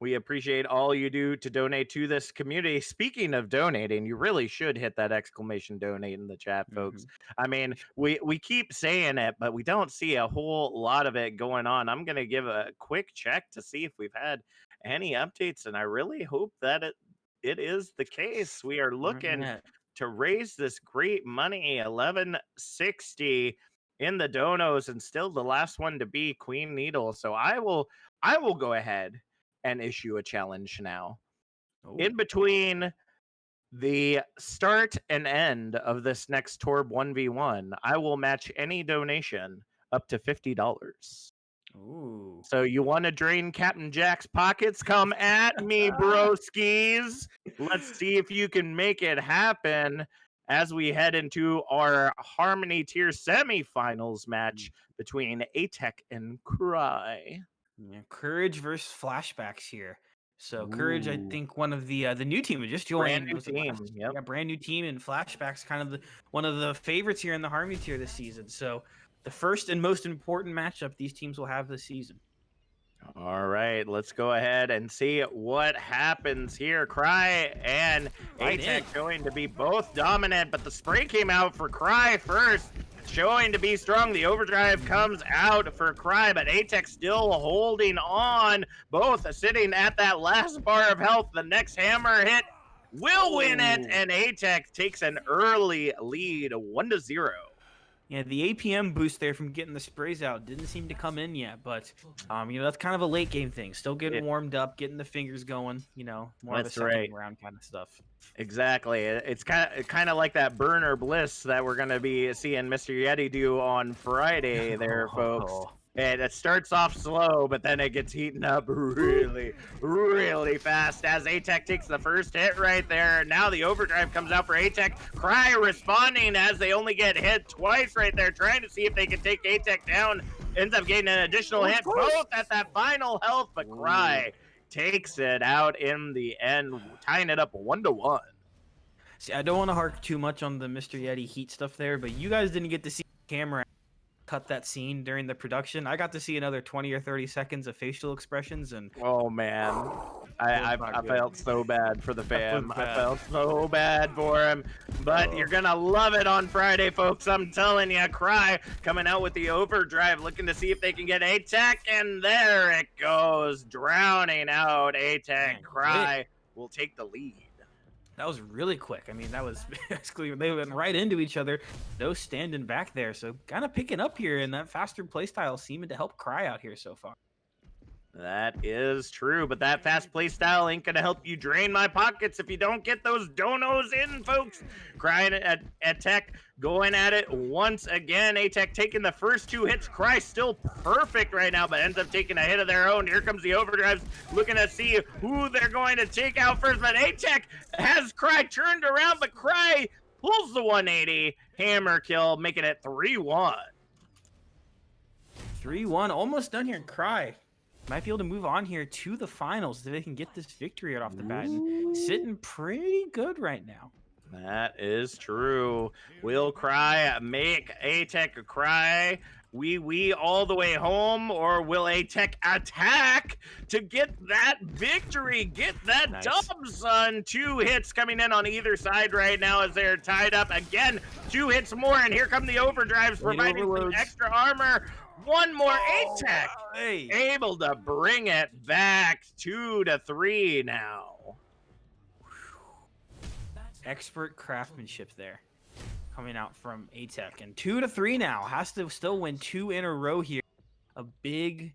We appreciate all you do to donate to this community. Speaking of donating, you really should hit that exclamation donate in the chat, folks. I mean, we keep saying it, but we don't see a whole lot of it going on. I'm going to give a quick check to see if we've had any updates, and I really hope that it is the case. We are looking to raise this great money, 1160 in the donos, and still the last one to be Queen Needle. So I will go ahead and issue a challenge now. In between the start and end of this next Torb 1v1, I will match any donation up to $50. Ooh. So you want to drain Captain Jack's pockets? Come at me, broskies. Let's see if you can make it happen as we head into our Harmony Tier semifinals match between ATEC and Cry. Yeah, Courage versus Flashbacks here. So Courage, I think one of the new team just joined. Brand new team. Yeah, brand new team, and Flashbacks kind of one of the favorites here in the Harmony Tier this season. So the first and most important matchup these teams will have this season. All right, let's go ahead and see what happens here. Cry and ATEC showing to be both dominant, but the spray came out for Cry first, showing to be strong. The overdrive comes out for Cry, but ATEC still holding on, both sitting at that last bar of health. The next hammer hit will win it, and ATEC takes an early lead, 1-0. Yeah, the APM boost there from getting the sprays out didn't seem to come in yet, but that's kind of a late game thing. Still getting warmed up, getting the fingers going. More of a second round kind of stuff. Exactly. It's kind of like that burner bliss that we're gonna be seeing Mr. Yeti do on Friday, there, folks. And it starts off slow, but then it gets heating up really, really fast as A-Tech takes the first hit right there. Now the overdrive comes out for A-Tech. Cry responding as they only get hit twice right there, trying to see if they can take A-Tech down. Ends up getting an additional hit, both at that final health, but Cry takes it out in the end, tying it up 1-1. See, I don't want to hark too much on the Mr. Yeti heat stuff there, but you guys didn't get to see the camera cut that scene during the production. I got to see another 20 or 30 seconds of facial expressions, and oh man, I felt so bad for the fam. I felt so bad for him, but you're gonna love it on Friday, folks. I'm telling you. Cry coming out with the overdrive, looking to see if they can get A-Tech, and there it goes, drowning out A-Tech. Cry will take the lead. That was really quick. I mean, that was basically, they went right into each other. No standing back there. So kind of picking up here, and that faster playstyle seeming to help Cry out here so far. That is true, but that fast play style ain't gonna help you drain my pockets if you don't get those donos in, folks. Crying at Tech, going at it once again. A-Tech taking the first 2 hits. Cry still perfect right now, but ends up taking a hit of their own. Here comes the overdrives, looking to see who they're going to take out first, but A-Tech has Cry turned around, but Cry pulls the 180. Hammer kill, making it 3-1. 3-1, almost done here. Cry might be able to move on here to the finals so they can get this victory right off the bat. And sitting pretty good right now. That is true. Will Cry make A-Tech cry? We all the way home, or will A-Tech attack to get that victory? Get that dub, son. 2 hits coming in on either side right now as they're tied up. Again, 2 hits more, and here come the overdrives providing some extra armor. One more. A-Tech able to bring it back 2-3 now. Expert craftsmanship there coming out from A-Tech, and 2-3 now. Has to still win 2 in a row here. A big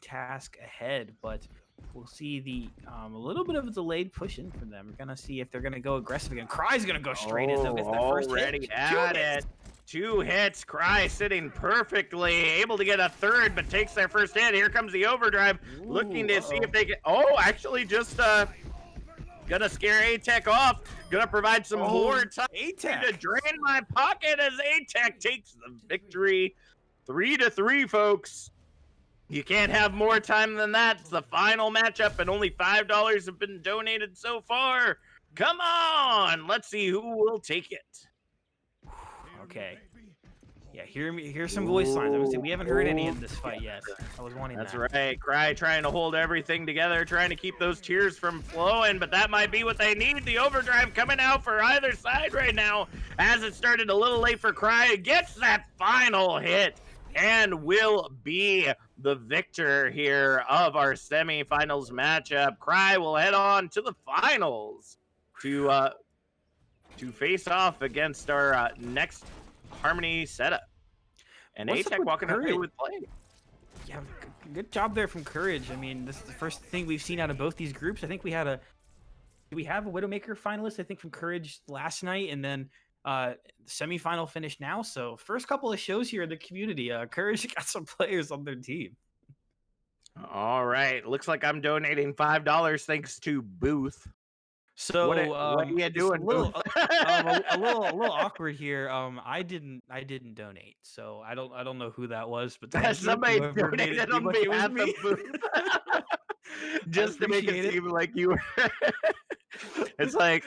task ahead, but we'll see the a little bit of a delayed push in from them. We're gonna see if they're gonna go aggressive again. Cry's gonna go straight in. They'll get their first already hit. at it. 2 hits. Cry sitting perfectly, able to get a third, but takes their first hit. Here comes the overdrive, looking to see if they can. Actually, just gonna scare A-Tech off. Gonna provide some more time to drain my pocket as A-Tech takes the victory. 3-3, folks. You can't have more time than that. It's the final matchup, and only $5 have been donated so far. Come on, let's see who will take it. Okay. Yeah, here's some voice lines. I would say we haven't heard any in this fight yet. I was wanting That's that. right. Cry trying to hold everything together, trying to keep those tears from flowing, but that might be what they need. The overdrive coming out for either side right now as it started a little late for Cry. Gets that final hit and will be the victor here of our semifinals matchup. Cry will head on to the finals to face off against our next Harmony setup. And A-Tech walking away with play. Yeah, good job there from Courage. I mean, this is the first thing we've seen out of both these groups. I think we have a Widowmaker finalist, I think, from Courage last night, and then semifinal finish now. So first couple of shows here in the community, Courage got some players on their team. All right, looks like I'm donating $5 thanks to Booth. So what are you doing? A little awkward here. I didn't donate, so I don't know who that was, but somebody donated on behalf of Booth. Just to make it seem like you were. It's like,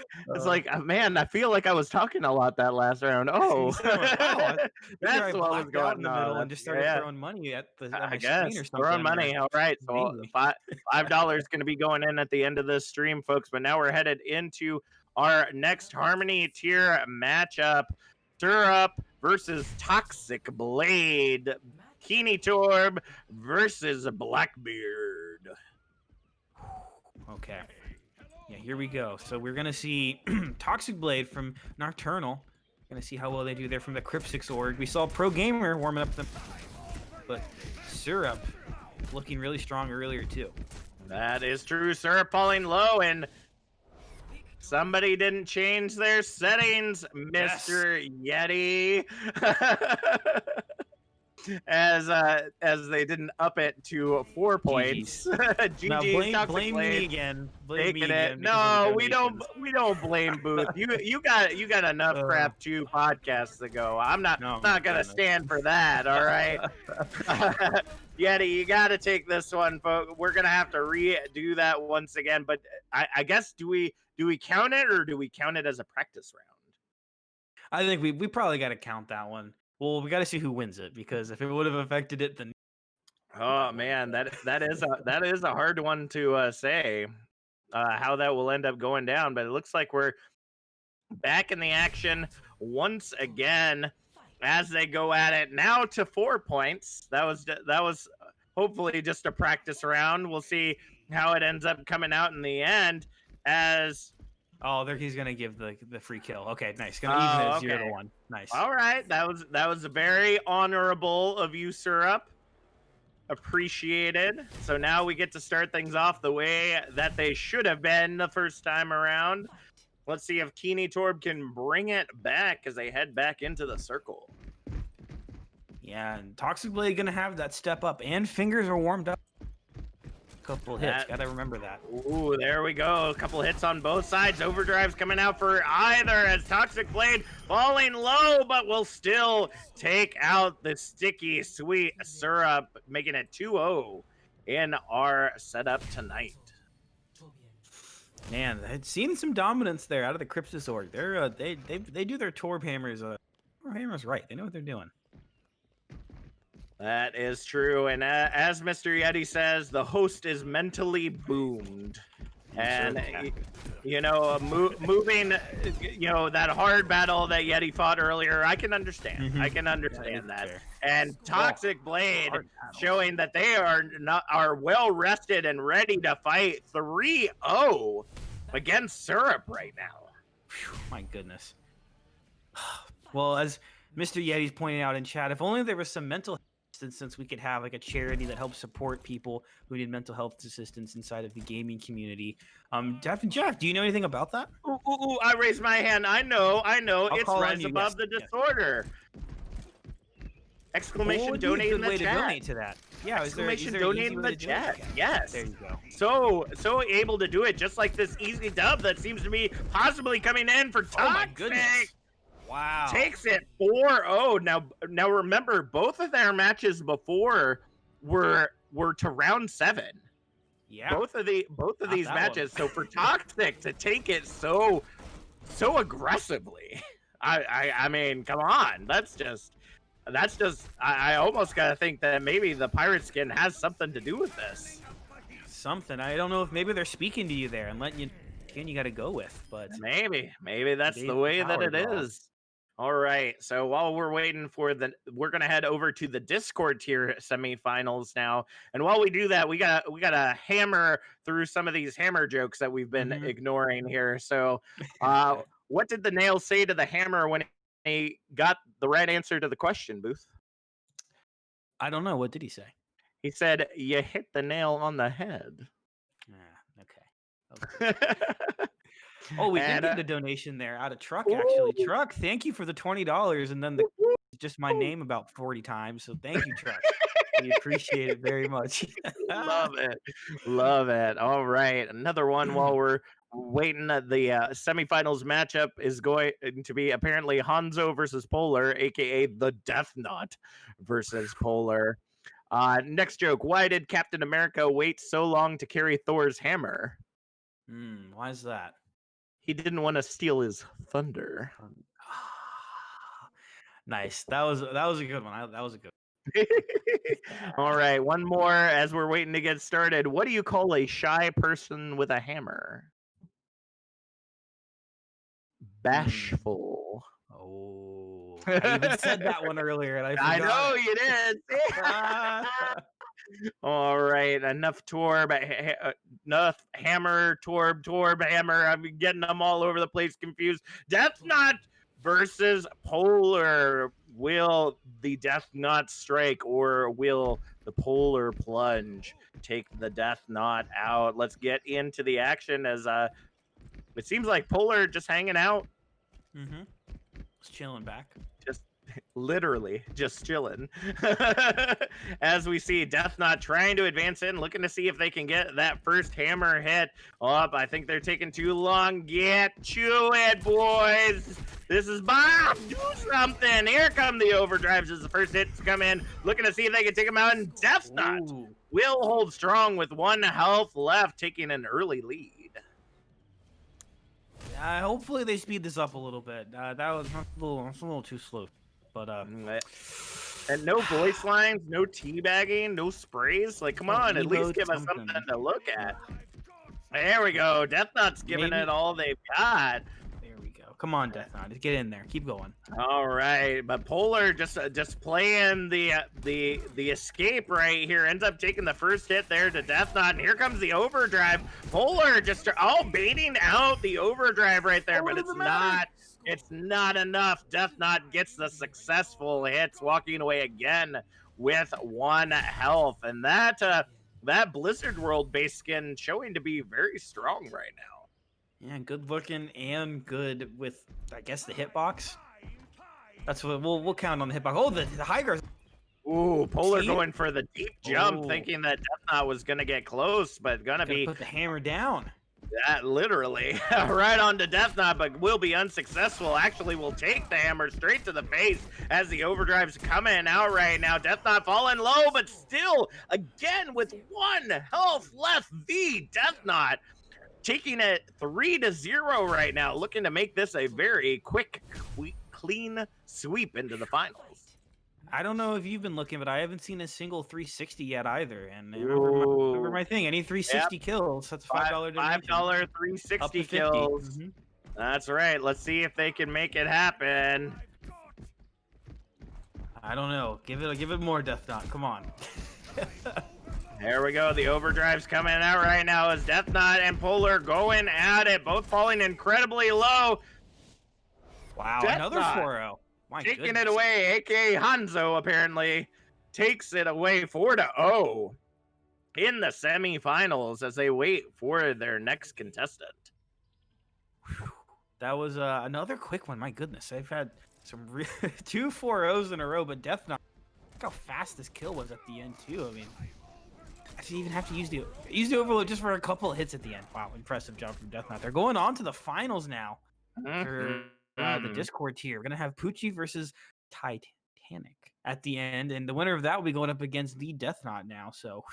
man, I feel like I was talking a lot that last round. That's what was going on. And just started throwing money at my screen or something. Throwing money. All right, so $5 is going to be going in at the end of this stream, folks. But now we're headed into our next Harmony tier matchup: Syrup versus Toxic Blade. Keeney Torb versus Blackbeard. Okay. Yeah, here we go. So we're going to see Toxic Blade from Nocturnal Gonna see how well they do there from the Crypsix org. We saw Pro Gamer warming up them, but Syrup looking really strong earlier too. That is true. Syrup falling low, and somebody didn't change their settings, Mr. Yeti. As they didn't up it to 4 points. GG's. Now blame me again. Blame me again. No, we don't blame Booth. You got enough crap 2 podcasts ago. I'm not gonna stand for that. All right. Yeti, you got to take this one, folks. We're gonna have to redo that once again. But I guess do we count it, or do we count it as a practice round? I think we probably got to count that one. Well, we got to see who wins it, because if it would have affected it, then oh man, that is a hard one to say how that will end up going down. But it looks like we're back in the action once again as they go at it now to 4 points. That was hopefully just a practice round. We'll see how it ends up coming out in the end. As there he's gonna give the free kill. Okay, nice. Gonna even it 0-1. Nice. All right, that was very honorable of you, Syrup. Appreciated. So now we get to start things off the way that they should have been the first time around. Let's see if Keeny Torb can bring it back as they head back into the circle. Yeah, and Toxic Blade gonna have that step up, and fingers are warmed up. Couple hits, gotta remember that. Ooh, there we go. A couple hits on both sides. Overdrive's coming out for either, as Toxic Blade falling low, but will still take out the sticky sweet Syrup, making it 2-0 in our setup tonight. Man, I'd seen some dominance there out of the Crypsis org. They do their Torb hammers. Torb hammers right. They know what they're doing. That is true, and as Mr. Yeti says, the host is mentally boomed. And, moving, that hard battle that Yeti fought earlier, I can understand. I can understand that. Fair. And Toxic Blade showing that they are well rested and ready to fight 3-0 against Syrup right now. Whew, my goodness. Well, as Mr. Yeti's pointing out in chat, if only there was some mental assistance, we could have like a charity that helps support people who need mental health assistance inside of the gaming community. Jeff, do you know anything about that? Ooh, I raised my hand. I know. It's Rise Above the Disorder. Exclamation donate in the chat. To donate to that. Yeah, exclamation donate in the chat. Yes. There you go. So able to do it, just like this easy dub that seems to be possibly coming in for Toxic. Oh my goodness. Wow. Takes it 4-0. Now remember, both of their matches before were to round 7. Yeah. Both of these matches. So for Toxic to take it so aggressively, I mean, come on. That's just I almost gotta think that maybe the pirate skin has something to do with this. Something. I don't know if maybe they're speaking to you there and letting you you got to go with, but maybe that's the way that it is. All right, so while we're waiting for we're gonna head over to the Discord tier semifinals now, and while we do that, we gotta hammer through some of these hammer jokes that we've been ignoring here. So, what did the nail say to the hammer when he got the right answer to the question, Booth? I don't know. What did he say? He said, "You hit the nail on the head." Okay. Oh, we did get a donation there out of Truck, actually. Ooh. Truck, thank you for the $20, and then just my name about 40 times. So thank you, Truck. We appreciate it very much. Love it. All right, another one while we're waiting. The semifinals matchup is going to be apparently Hanzo versus Polar, aka the Death Knot versus Polar. Next joke: why did Captain America wait so long to carry Thor's hammer? Why is that? He didn't want to steal his thunder. Nice. That was a good one. That was a good one. All right, one more as we're waiting to get started. What do you call a shy person with a hammer? Bashful. Oh, I even said that one earlier, and I forgot. I know you did. All right, enough hammer, Torb, hammer. I'm getting them all over the place, confused. Death Knot versus Polar. Will the Death Knot strike, or will the Polar plunge take the Death Knot out? Let's get into the action as it seems like Polar just hanging out. Just chilling back. Just literally just chilling. As we see Death Knot trying to advance in, looking to see if they can get that first hammer hit. I think they're taking too long. Get to it, boys. This is Bob. Do something. Here come the overdrives as the first hits come in. Looking to see if they can take them out. And Death Knot will hold strong with 1 health left, taking an early lead. Hopefully they speed this up a little bit. That was a little too slow. But and no voice lines, no teabagging, no sprays. Like, come on, at least give us something to look at. There we go. Death Knot's giving it all they've got. There we go. Come on, Death Knot. Just get in there. Keep going. All right, but Polar just playing the escape right here. Ends up taking the first hit there to Death Knot, and here comes the overdrive. Polar just baiting out the overdrive right there, but it's not. It's not enough. Death Knot gets the successful hits, walking away again with 1 health, and that Blizzard World base skin showing to be very strong right now. Yeah, good looking and good with, I guess, the hitbox. That's what we'll count on the hitbox. Oh, the high guard. Ooh, Polar going for the deep jump, thinking that Death Knot was gonna get close, but gonna be put the hammer down. That literally right onto Death Knot, but will be unsuccessful. Actually, will take the hammer straight to the face as the overdrive's coming out right now. Death Knot falling low, but still, again, with 1 health left, the Death Knot taking it 3-0 right now, looking to make this a very quick, clean sweep into the finals. I don't know if you've been looking, but I haven't seen a single 360 yet either. And remember my thing, any 360 kills, that's $5 donation. $5 360 kills. That's right. Let's see if they can make it happen. I don't know. Give it more, Death Knot. Come on. There we go. The overdrive's coming out right now as Death Knot and Polar going at it, both falling incredibly low. Wow, another 4-0. Taking it away, aka Hanzo apparently takes it away 4-0 in the semifinals as they wait for their next contestant. That was another quick one. My goodness, they've had some 2 4-0s in a row, but Death Knot, look how fast this kill was at the end too. I mean, I didn't even have to use the overload just for a couple of hits at the end. Wow, impressive job from Death Knot. They're going on to the finals now. For the Discord tier. We're gonna have Poochie versus Titanic at the end, and the winner of that will be going up against the Death Knot now. So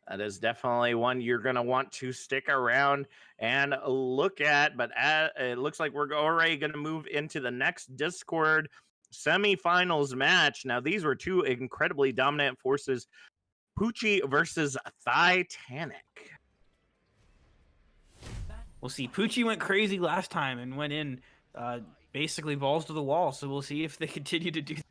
that is definitely one you're gonna want to stick around and look at. But it looks like we're already gonna move into the next Discord semifinals match. Now these were 2 incredibly dominant forces: Poochie versus Titanic. We'll see. Poochie went crazy last time and went in basically balls to the wall. So we'll see if they continue to do that.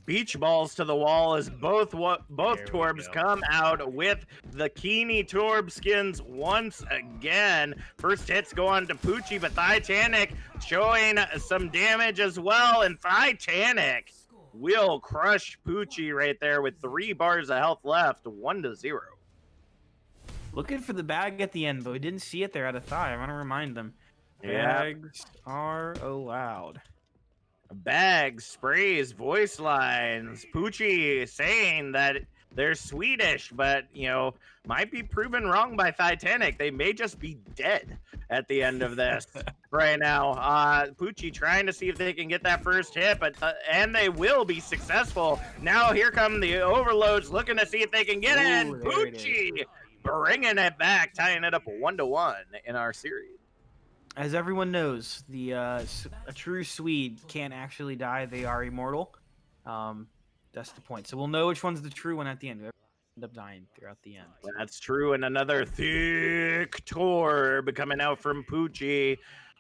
Beach balls to the wall as both Torbs come out with the Keeny Torb skins once again. First hits go on to Poochie, but Titanic showing some damage as well. And Titanic will crush Poochie right there with 3 bars of health left, 1-0. Looking for the bag at the end, but we didn't see it there at a thigh. I want to remind them. Yeah. Bags are allowed. Bags, sprays, voice lines. Poochie saying that they're Swedish, but, might be proven wrong by Titanic. They may just be dead at the end of this right now. Poochie trying to see if they can get that first hit, and they will be successful. Now here come the overloads, looking to see if they can get in. Poochie bringing it back, tying it up 1-1 in our series. As everyone knows, a true Swede can't actually die. They are immortal. That's the point. So we'll know which one's the true one at the end. Whoever end up dying throughout the end. That's true. And another thick Torb coming out from Poochie.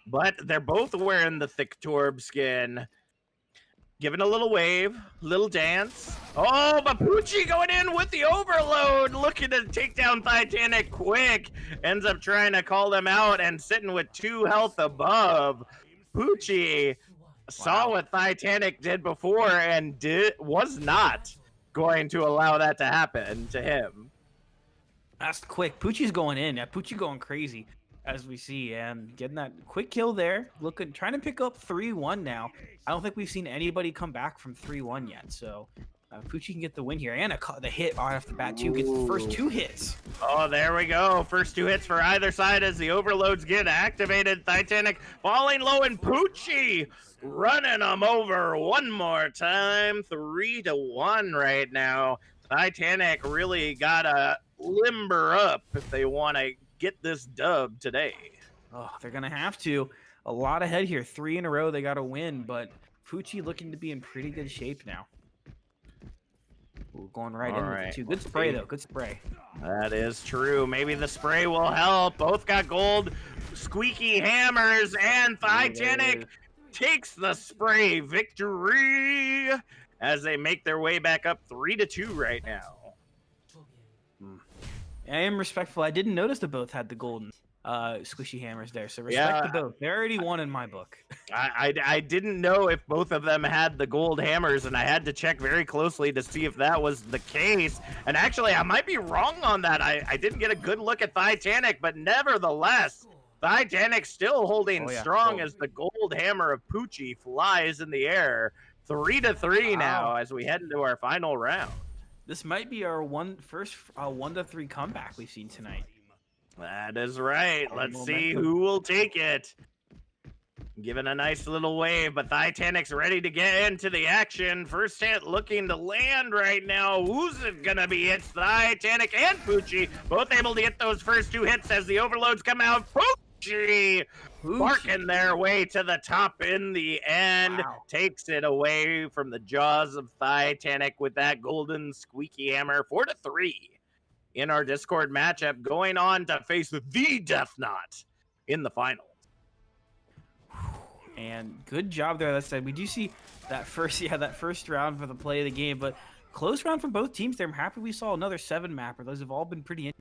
But they're both wearing the thick Torb skin. Giving a little wave, little dance. Oh, but Poochie going in with the overload, looking to take down Titanic quick. Ends up trying to call them out and sitting with 2 health above. Poochie saw what Titanic did before and was not going to allow that to happen to him. That's quick. Poochie's going in. Yeah, Poochie going crazy, as we see, and getting that quick kill there. Trying to pick up 3-1 now. I don't think we've seen anybody come back from 3-1 yet. So Poochie can get the win here, and the hit right off the bat too. Gets the first 2 hits. Oh, there we go. First 2 hits for either side as the overloads get activated. Titanic falling low, and Poochie running them over one more time. 3-1 right now. Titanic really gotta limber up if they want to get this dub today. Oh, they're gonna have to. A lot ahead here. 3 in a row. They got to win, but Poochie looking to be in pretty good shape now. Ooh, going right in with the 2. Good spray though. Good spray. That is true. Maybe the spray will help. Both got gold squeaky hammers, and Titanic takes the spray victory as they make their way back up 3-2 right now. I am respectful. I didn't notice they both had the golden squishy hammers there, so respect to both. They already won in my book. I didn't know if both of them had the gold hammers, and I had to check very closely to see if that was the case. And actually, I might be wrong on that. I didn't get a good look at Titanic, but nevertheless, Titanic still holding strong as the gold hammer of Poochie flies in the air. 3-3 now as we head into our final round. This might be our first 1-3 comeback we've seen tonight. That is right. Let's see who will take it. Giving a nice little wave, but Titanic's ready to get into the action. First hit looking to land right now. Who's it gonna be? It's Titanic and Poochie, both able to get those first 2 hits as the overloads come out. Poochie barking their way to the top in the end. Takes it away from the jaws of Titanic with that golden squeaky hammer. 4-3 in our Discord matchup, going on to face the Death Knot in the finals. And good job there. That said, we do see that first round for the play of the game, but close round from both teams there. I'm happy we saw another 7 mapper. Those have all been pretty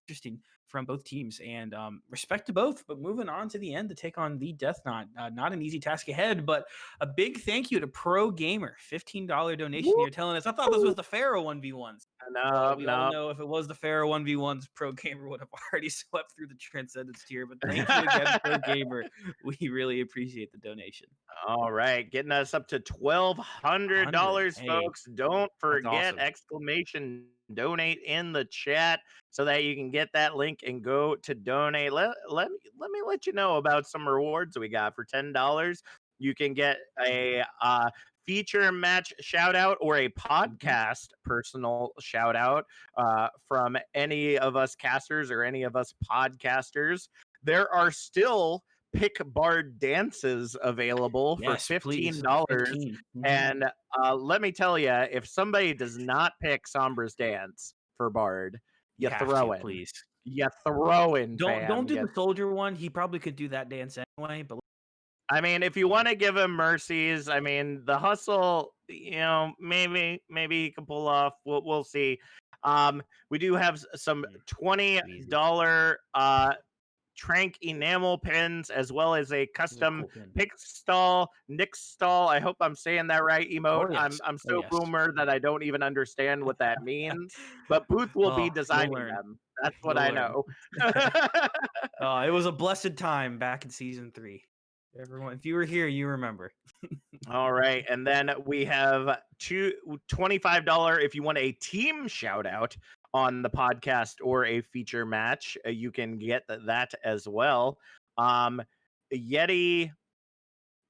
interesting from both teams, and respect to both. But moving on to the end to take on the Death Knot, not an easy task ahead, but a big thank you to Pro Gamer, $15 donation. You're telling us, I thought this was the Pharaoh 1v1s. No, we all know if it was the Pharaoh 1v1s, Pro Gamer would have already swept through the Transcendence tier. But thank you again, Pro Gamer. We really appreciate the donation. All right, getting us up to $1,200, folks. Don't forget exclamation donate in the chat so that you can get that link and go to donate. Let me let you know about some rewards we got. For $10, you can get a feature match shout out or a podcast personal shout out from any of us casters or any of us podcasters. There are still pick bard dances available for $15. And let me tell you, if somebody does not pick Sombra's dance for bard, you throw in. Please. You throw in. Don't do the soldier one. He probably could do that dance anyway. But I mean, if you want to give him mercies, I mean, the hustle, maybe he can pull off. We'll see. We do have some $20 Trank enamel pins, as well as a custom pick stall, Nick stall. I hope I'm saying that right, emote. I'm so boomer that I don't even understand what that means. But Booth will be designing them. That's what I know. It was a blessed time back in season 3. Everyone, if you were here, you remember. All right, and then we have $25 if you want a team shout out on the podcast or a feature match. You can get that as well. Yeti,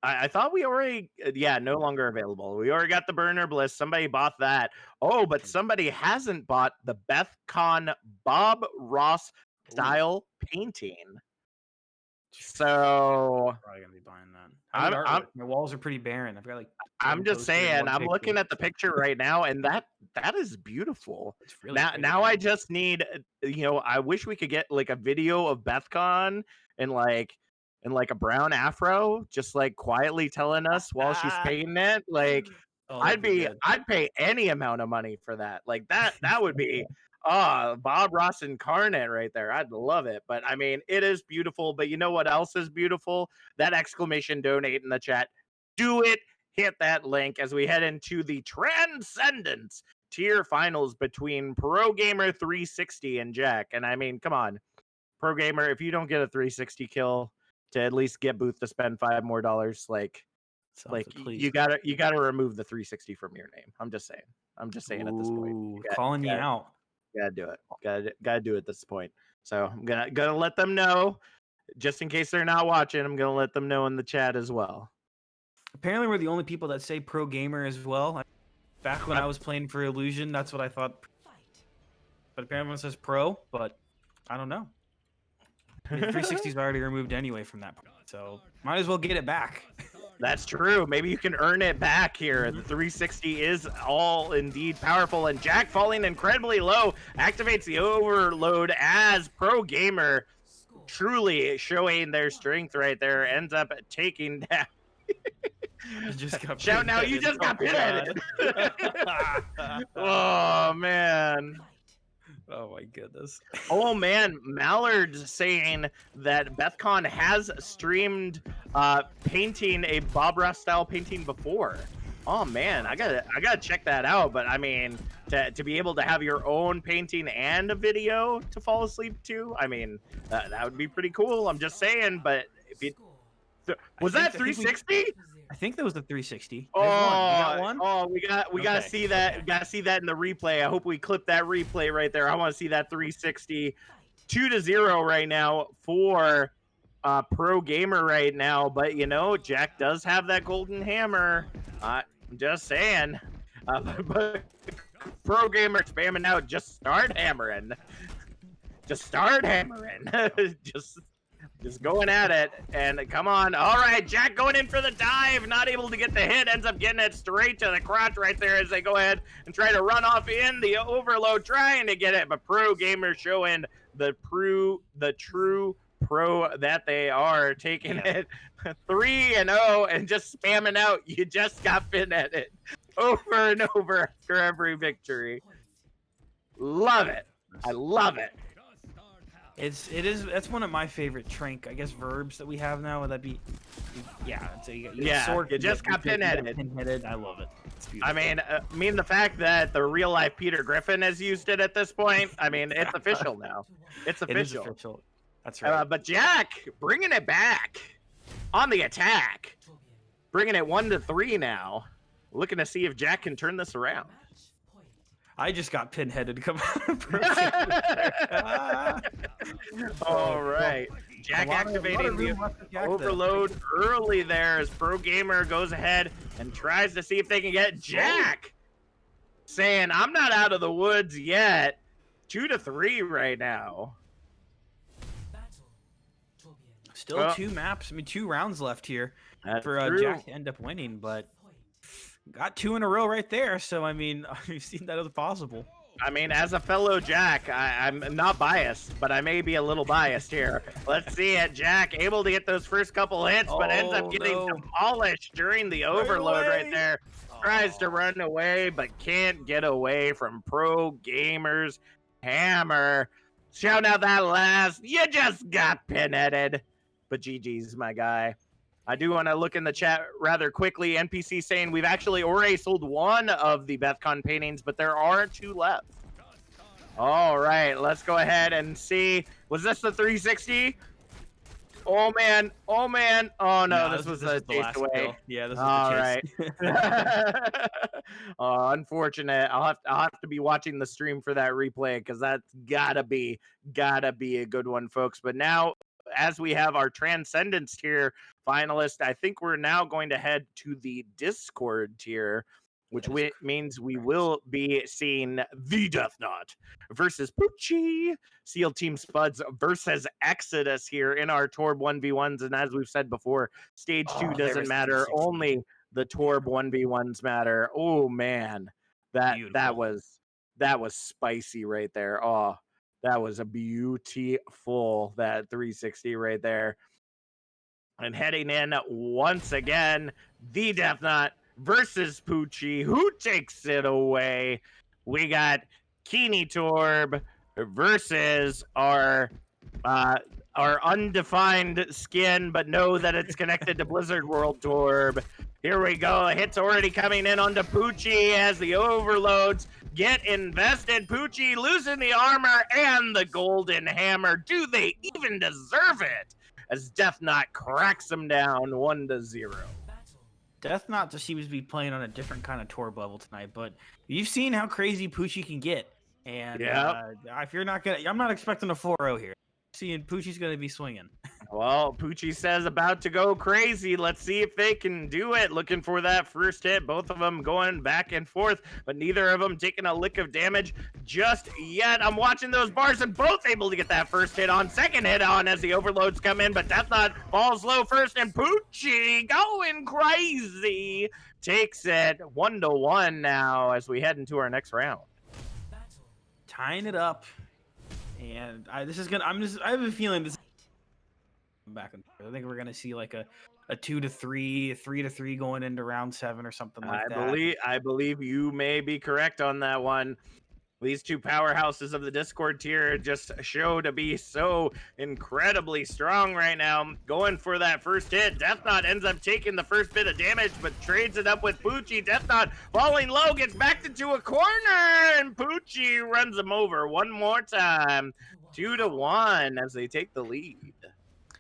I thought we already, no longer available. We already got the Burner Bliss. Somebody bought that. Oh, but somebody hasn't bought the BethCon Bob Ross style painting. So probably gonna be buying that. My walls are pretty barren. I've got like. I'm just saying. I'm looking at the picture right now, and that is beautiful. It's really now I just need, I wish we could get like a video of BethCon and like in like a brown afro, just like quietly telling us while she's painting it. Like I'd pay any amount of money for that. Like that would be Bob Ross incarnate right there. I'd love it. But I mean, it is beautiful. But you know what else is beautiful? That exclamation donate in the chat. Do it. Hit that link as we head into the Transcendence tier finals between Pro Gamer 360 and Jack. And I mean, come on, Pro Gamer, if you don't get a 360 kill to at least get Booth to spend $5 more, like you gotta remove the 360 from your name. I'm just saying at this point. Calling you out. Gotta do it. Gotta do it at this point. So I'm gonna let them know, just in case they're not watching. I'm gonna let them know in the chat as well. Apparently, we're the only people that say Pro Gamer as well. Back when I was playing for Illusion, that's what I thought. But apparently, everyone says Pro. But I don't know. I mean, 360 is already removed anyway from that point, so might as well get it back. That's true. Maybe you can earn it back here. The 360 is all indeed powerful, and Jack falling incredibly low activates the overload as Pro Gamer truly showing their strength right there. Ends up taking down. Shout now, you just got pinheaded. Oh, man. Oh my goodness. Oh man, Mallard's saying that BethCon has streamed painting a Bob Ross style painting before. Oh man, I gotta check that out. But I mean, to be able to have your own painting and a video to fall asleep to, I mean, that would be pretty cool. I'm just saying. But if you was that 360? I think that was the 360. Oh, we got one? Oh, we gotta see that. We gotta see that in the replay. I hope we clip that replay right there. I want to see that 360. 2-0 right now for Pro Gamer right now. But you know, Jack does have that golden hammer. I'm just saying. But Pro Gamer spamming out. Just start hammering. Just start hammering. Just going at it, and come on. All right, Jack going in for the dive, not able to get the hit, ends up getting it straight to the crotch right there as they go ahead and try to run off in the overload, trying to get it, but Pro Gamer showing the true pro that they are, taking it 3-0 and just spamming out. You just got pinheaded over and over after every victory. Love it. I love it. That's one of my favorite trank, I guess, verbs that we have now. Would that be? Yeah. So you just got pinheaded. Pinheaded. I love it. It's beautiful. I mean, the fact that the real life Peter Griffin has used it at this point. I mean, it's official now. It's official. It is official. That's right. But Jack bringing it back on the attack, bringing it 1-3 now. Looking to see if Jack can turn this around. I just got pinheaded. Come on. All right. Jack activating the overload early there as Pro Gamer goes ahead and tries to see if they can get Jack saying, I'm not out of the woods yet. 2-3 right now. Still 2 maps. I mean, 2 rounds left here for Jack to end up winning, but got 2 in a row right there. So, I mean, we've seen that as possible. I mean, as a fellow Jack, I'm not biased, but I may be a little biased here. Let's see it. Jack able to get those first couple hits, but ends up getting demolished during the overload right there. Tries to run away, but can't get away from Pro Gamer's hammer. Shout out that last. You just got pinheaded. But GG's, my guy. I do want to look in the chat rather quickly. NPC saying we've actually already sold 1 of the BethCon paintings, but there are 2 left. All right, let's go ahead and see. Was this the 360? Oh, man. Oh, man. Oh, no, this was a chase away. Kill. Yeah, this was the chase. All right. Unfortunate. I'll have to be watching the stream for that replay because that's gotta be a good one, folks. But now, as we have our Transcendence tier finalist, I think we're now going to head to the Discord tier, which means we will be seeing the Death Knot versus Poochie, SEAL Team Spuds versus Exodus here in our Torb 1v1s. And as we've said before, stage 2 doesn't matter. Only the Torb 1v1s matter. Oh man, that was spicy right there. Oh, that was a beautiful, that 360 right there. And heading in once again, the Death Knot versus Poochie. Who takes it away? We got Keeny Torb versus our undefined skin, but know that it's connected to Blizzard World Torb. Here we go. A hit's already coming in onto Poochie as the overloads get invested. Poochie losing the armor and the golden hammer. Do they even deserve it? As Death Knot cracks them down 1-0. Death Knot just seems to be playing on a different kind of Torb level tonight, but you've seen how crazy Poochie can get. And if you're not I'm not expecting a 4-0 here. Seeing Poochie's going to be swinging. Well, Poochie says about to go crazy. Let's see if they can do it. Looking for that first hit. Both of them going back and forth, but neither of them taking a lick of damage just yet. I'm watching those bars and both able to get that first hit on. Second hit on as the overloads come in, but Death Knot falls low first, and Poochie going crazy takes it 1-1 now as we head into our next round. Tying it up. And I have a feeling this back and forth. I think we're gonna see like a 2-3, a 3-3 going into round 7 or something like that. I believe you may be correct on that one. These two powerhouses of the Discord tier just show to be so incredibly strong right now. Going for that first hit. Death Knot ends up taking the first bit of damage, but trades it up with Poochie. Death Knot falling low, gets backed into a corner, and Poochie runs him over one more time. 2-1 as they take the lead.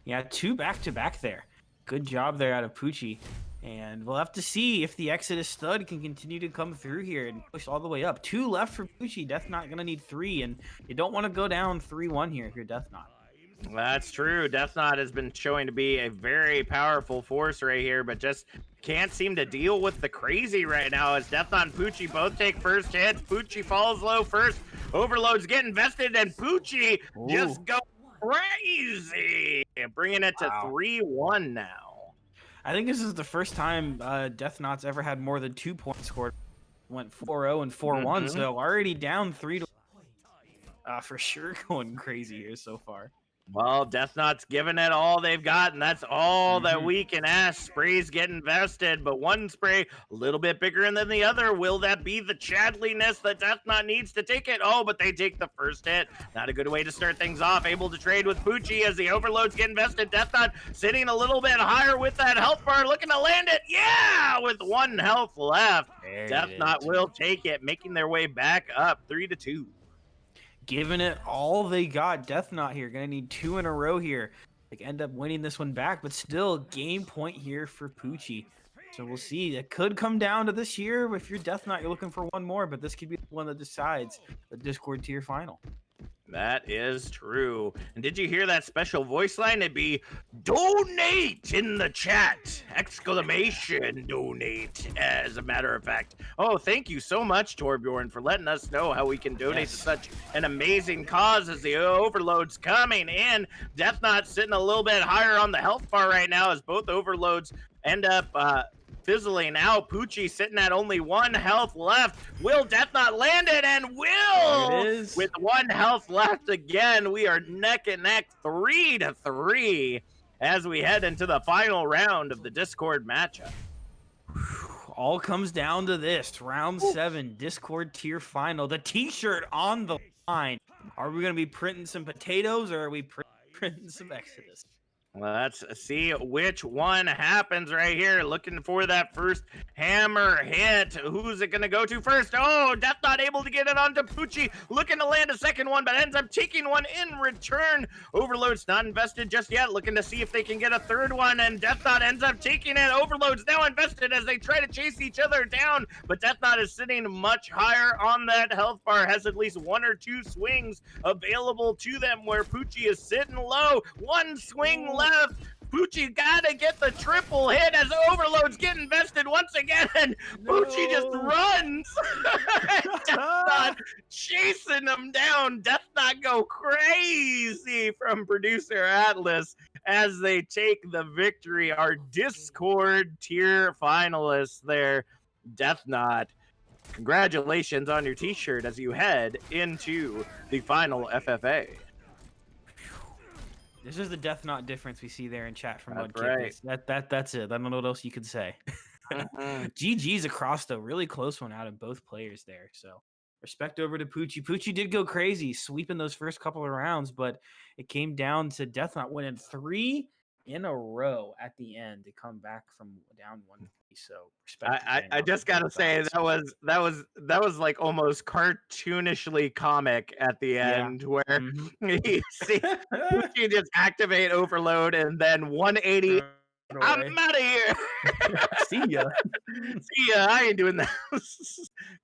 Yeah, 2 back-to-back there. Good job there out of Poochie. And we'll have to see if the Exodus stud can continue to come through here and push all the way up. 2 left for Poochie. Death Knot going to need 3, and you don't want to go down 3-1 here if you're Death Knot. That's true. Death Knot has been showing to be a very powerful force right here, but just can't seem to deal with the crazy right now as Death Knot and Poochie both take first hits. Poochie falls low first. Overloads get invested, and Poochie just go crazy. Bringing it to 3-1 now. I think this is the first time Death Knot's ever had more than 2 points scored. Went 4-0 and 4-1, so already down 3-1. For sure going crazy here so far. Well, Death Knot's giving it all they've got, and that's all that we can ask. Sprays get invested, but one spray a little bit bigger than the other. Will that be the Chadliness that Death Knot needs to take it? Oh, but they take the first hit. Not a good way to start things off. Able to trade with Poochie as the overloads get invested. Death Knot sitting a little bit higher with that health bar, looking to land it. Yeah, with 1 health left. Death Knot will take it, making their way back up 3-2. Giving it all they got. Death Knot here. Going to need 2 in a row here. They end up winning this one back, but still game point here for Poochie. So we'll see. It could come down to this here. If you're Death Knot, you're looking for one more, but this could be the one that decides the Discord tier final. That is true. And did you hear that special voice line? It'd be donate in the chat! Exclamation donate, as a matter of fact. Oh, thank you so much, Torbjorn, for letting us know how we can donate to such an amazing cause as the overloads coming in. Death Knot sitting a little bit higher on the health bar right now as both overloads end up fizzling out. Poochie sitting at only 1 health left. Will Death Knot land it? And will! With 1 health left again. We are neck and neck 3-3 as we head into the final round of the Discord matchup. All comes down to this. Round 7, Discord tier final. The t-shirt on the line. Are we going to be printing some potatoes, or are we printing some Exodus? Let's see which one happens right here. Looking for that first hammer hit. Who's it going to go to first? Oh, Death Knot able to get it onto Poochie. Looking to land a second one, but ends up taking one in return. Overload's not invested just yet. Looking to see if they can get a third one, and Death Knot ends up taking it. Overload's now invested as they try to chase each other down, but Death Knot is sitting much higher on that health bar. Has at least 1 or 2 swings available to them where Poochie is sitting low. 1 swing left. Poochie gotta get the triple hit as overloads get invested once again. Poochie just runs. Death Knot chasing them down. Death Knot go crazy from producer Atlas as they take the victory. Our Discord tier finalists there. Death Knot, congratulations on your t-shirt as you head into the final FFA. This is the Death Knot difference we see there in chat from That's Mudkip. That's it. I don't know what else you could say. GG's across though, really close one out of both players there. So respect over to Poochie. Poochie did go crazy, sweeping those first couple of rounds, but it came down to Death Knot winning 3 in a row at the end to come back from down 1. So respect. I just gotta say that was like almost cartoonishly comic at the end where you see Poochie just activate overload and then 180. I'm out of here. See ya. See ya. I ain't doing that.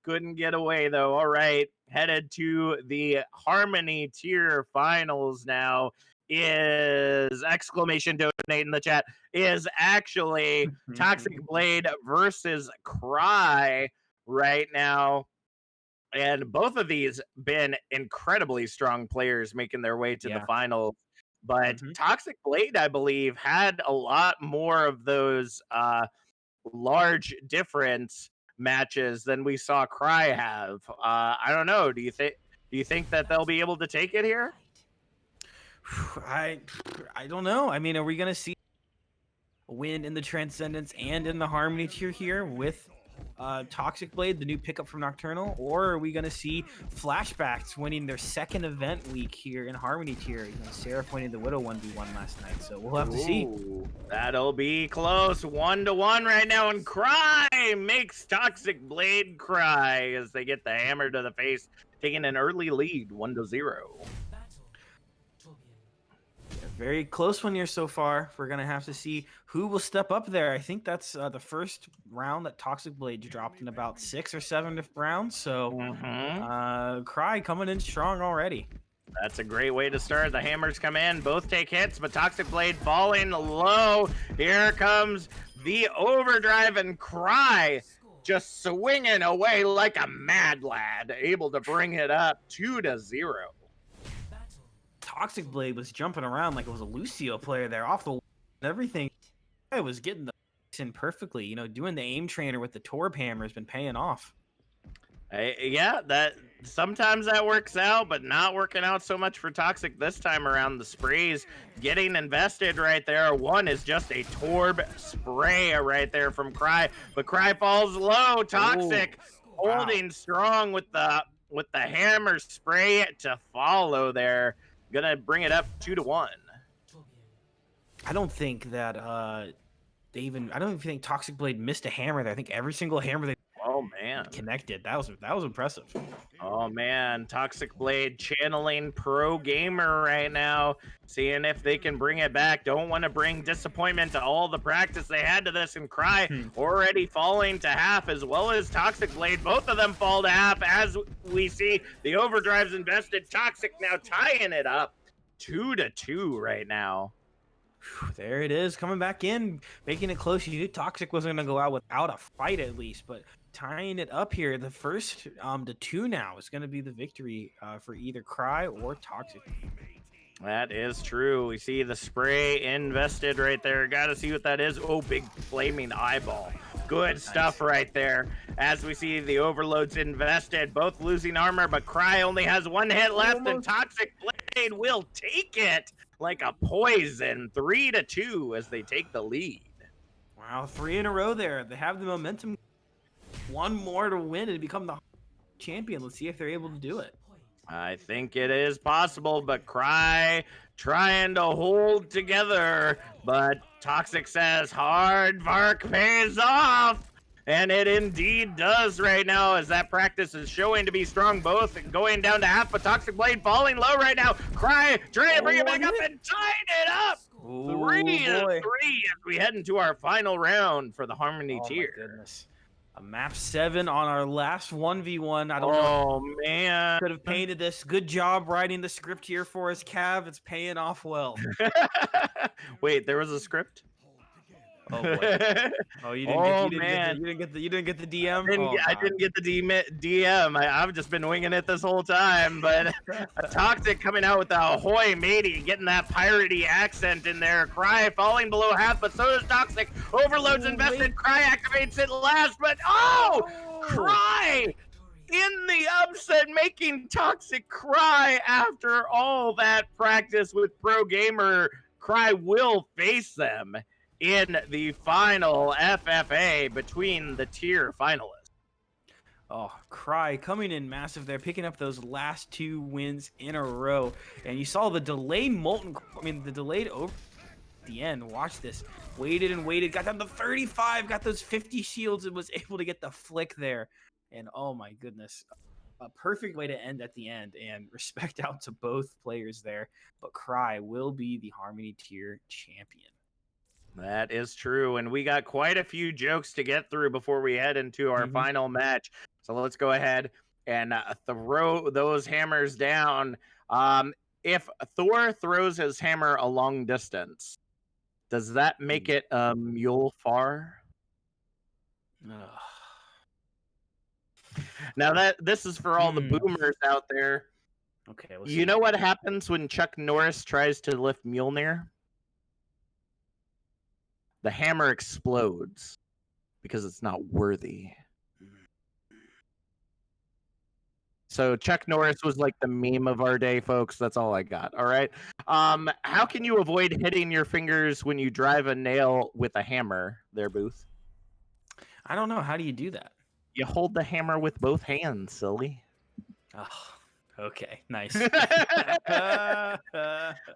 Couldn't get away though. All right. Headed to the Harmony tier finals now is exclamation donate in the chat is actually Toxic Blade versus Cry right now. And both of these been incredibly strong players making their way to the finals. But Toxic Blade, I believe, had a lot more of those large difference matches than we saw Cry have. I don't know. Do you think that they'll be able to take it here? I don't know. I mean, are we gonna see a win in the Transcendence and in the Harmony tier here with Toxic Blade, the new pickup from Nocturnal, or are we gonna see Flashbacks winning their second event week here in Harmony tier? You know, Seraph winning the Widow 1v1 last night, so we'll have to see. That'll be close, 1-1 right now, and Cry makes Toxic Blade cry as they get the hammer to the face, taking an early lead, 1-0. Very close one here so far. We're going to have to see who will step up there. I think that's the first round that Toxic Blade dropped in about 6 or 7 rounds. So Cry coming in strong already. That's a great way to start. The hammers come in. Both take hits, but Toxic Blade falling low. Here comes the overdrive, and Cry just swinging away like a mad lad, able to bring it up 2-0. Toxic Blade was jumping around like it was a Lucio player there off the wall and everything. I was getting the in perfectly. You know, doing the aim trainer with the Torb hammer has been paying off. Yeah, that sometimes that works out, but not working out so much for Toxic this time around. The sprays getting invested right there. One is just a Torb spray right there from Cry, but Cry falls low. Toxic holding strong with the hammer spray to follow there. Gonna bring it up 2-1. I don't think that I don't even think Toxic Blade missed a hammer there. I think every single hammer they connected. That was impressive. Oh man, Toxic Blade channeling pro gamer right now, seeing if they can bring it back. Don't want to bring disappointment to all the practice they had to this, and Cry already falling to half, as well as Toxic Blade. Both of them fall to half as we see the overdrives invested. Toxic now tying it up 2-2 right now. There it is, coming back in, making it close. You knew Toxic wasn't going to go out without a fight at least, but tying it up here, the first to 2 now is going to be the victory for either Cry or Toxic. That is true. We see the spray invested right there. Got to see what that is. Oh, big flaming eyeball. Good stuff right there. As we see the overloads invested, both losing armor, but Cry only has 1 hit left, and Toxic Blade will take it like a poison. 3-2 as they take the lead. Wow, 3 in a row there. They have the momentum. 1 more to win and become the champion. Let's see if they're able to do it. I think it is possible, but Cry trying to hold together. But Toxic says hard work pays off. And it indeed does right now, as that practice is showing to be strong, both going down to half, but Toxic Blade falling low right now. Cry trying to bring it back up and tying it up. 3-3 as we head into our final round for the Harmony tier. My goodness. A map 7 on our last 1v1. I don't know. Oh, man. Could have painted this. Good job writing the script here for us, Cav. It's paying off well. Wait, there was a script? Oh boy! Oh, you didn't get the DM. I didn't get the DM. I've just been winging it this whole time. But Toxic coming out with the ahoy matey, getting that piratey accent in there. Cry falling below half, but so does Toxic. Overloads invested. Cry activates it last, but Cry in the upset, making Toxic cry after all that practice with Pro Gamer. Cry will face them in the final FFA between the tier finalists. Oh, Cry coming in massive there, picking up those last 2 wins in a row. And you saw the delayed the delayed over at the end. Watch this. Waited and waited, got down to 35, got those 50 shields, and was able to get the flick there. And oh my goodness, a perfect way to end at the end. And respect out to both players there. But Cry will be the Harmony tier champion. That is true, and we got quite a few jokes to get through before we head into our final match. So let's go ahead and throw those hammers down. If Thor throws his hammer a long distance, does that make it mule far? Now this is for all the boomers out there. Okay, you know what happens when Chuck Norris tries to lift Mjolnir? The hammer explodes because it's not worthy. So Chuck Norris was like the meme of our day, folks. That's all I got. All right. How can you avoid hitting your fingers when you drive a nail with a hammer there, Booth? I don't know. How do you do that? You hold the hammer with both hands, silly. Oh, okay. Nice.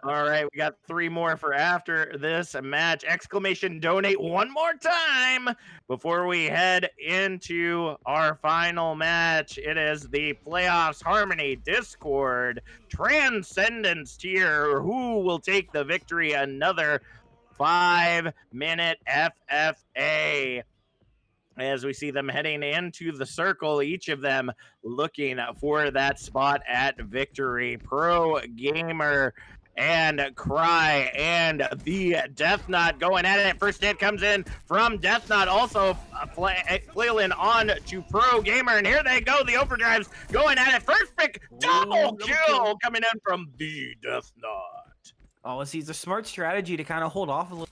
All right. We got 3 more for after this match. Exclamation donate one more time before we head into our final match. It is the Playoffs Harmony Discord Transcendence tier. Who will take the victory? Another 5-minute FFA. As we see them heading into the circle, each of them looking for that spot at victory. Pro Gamer and Cry and the Death Knot going at it. First hit comes in from Death Knot, also flailing on to Pro Gamer, and here they go. The overdrives going at it. First pick, double kill coming in from the Death Knot. Oh, see, it's a smart strategy to kind of hold off a little.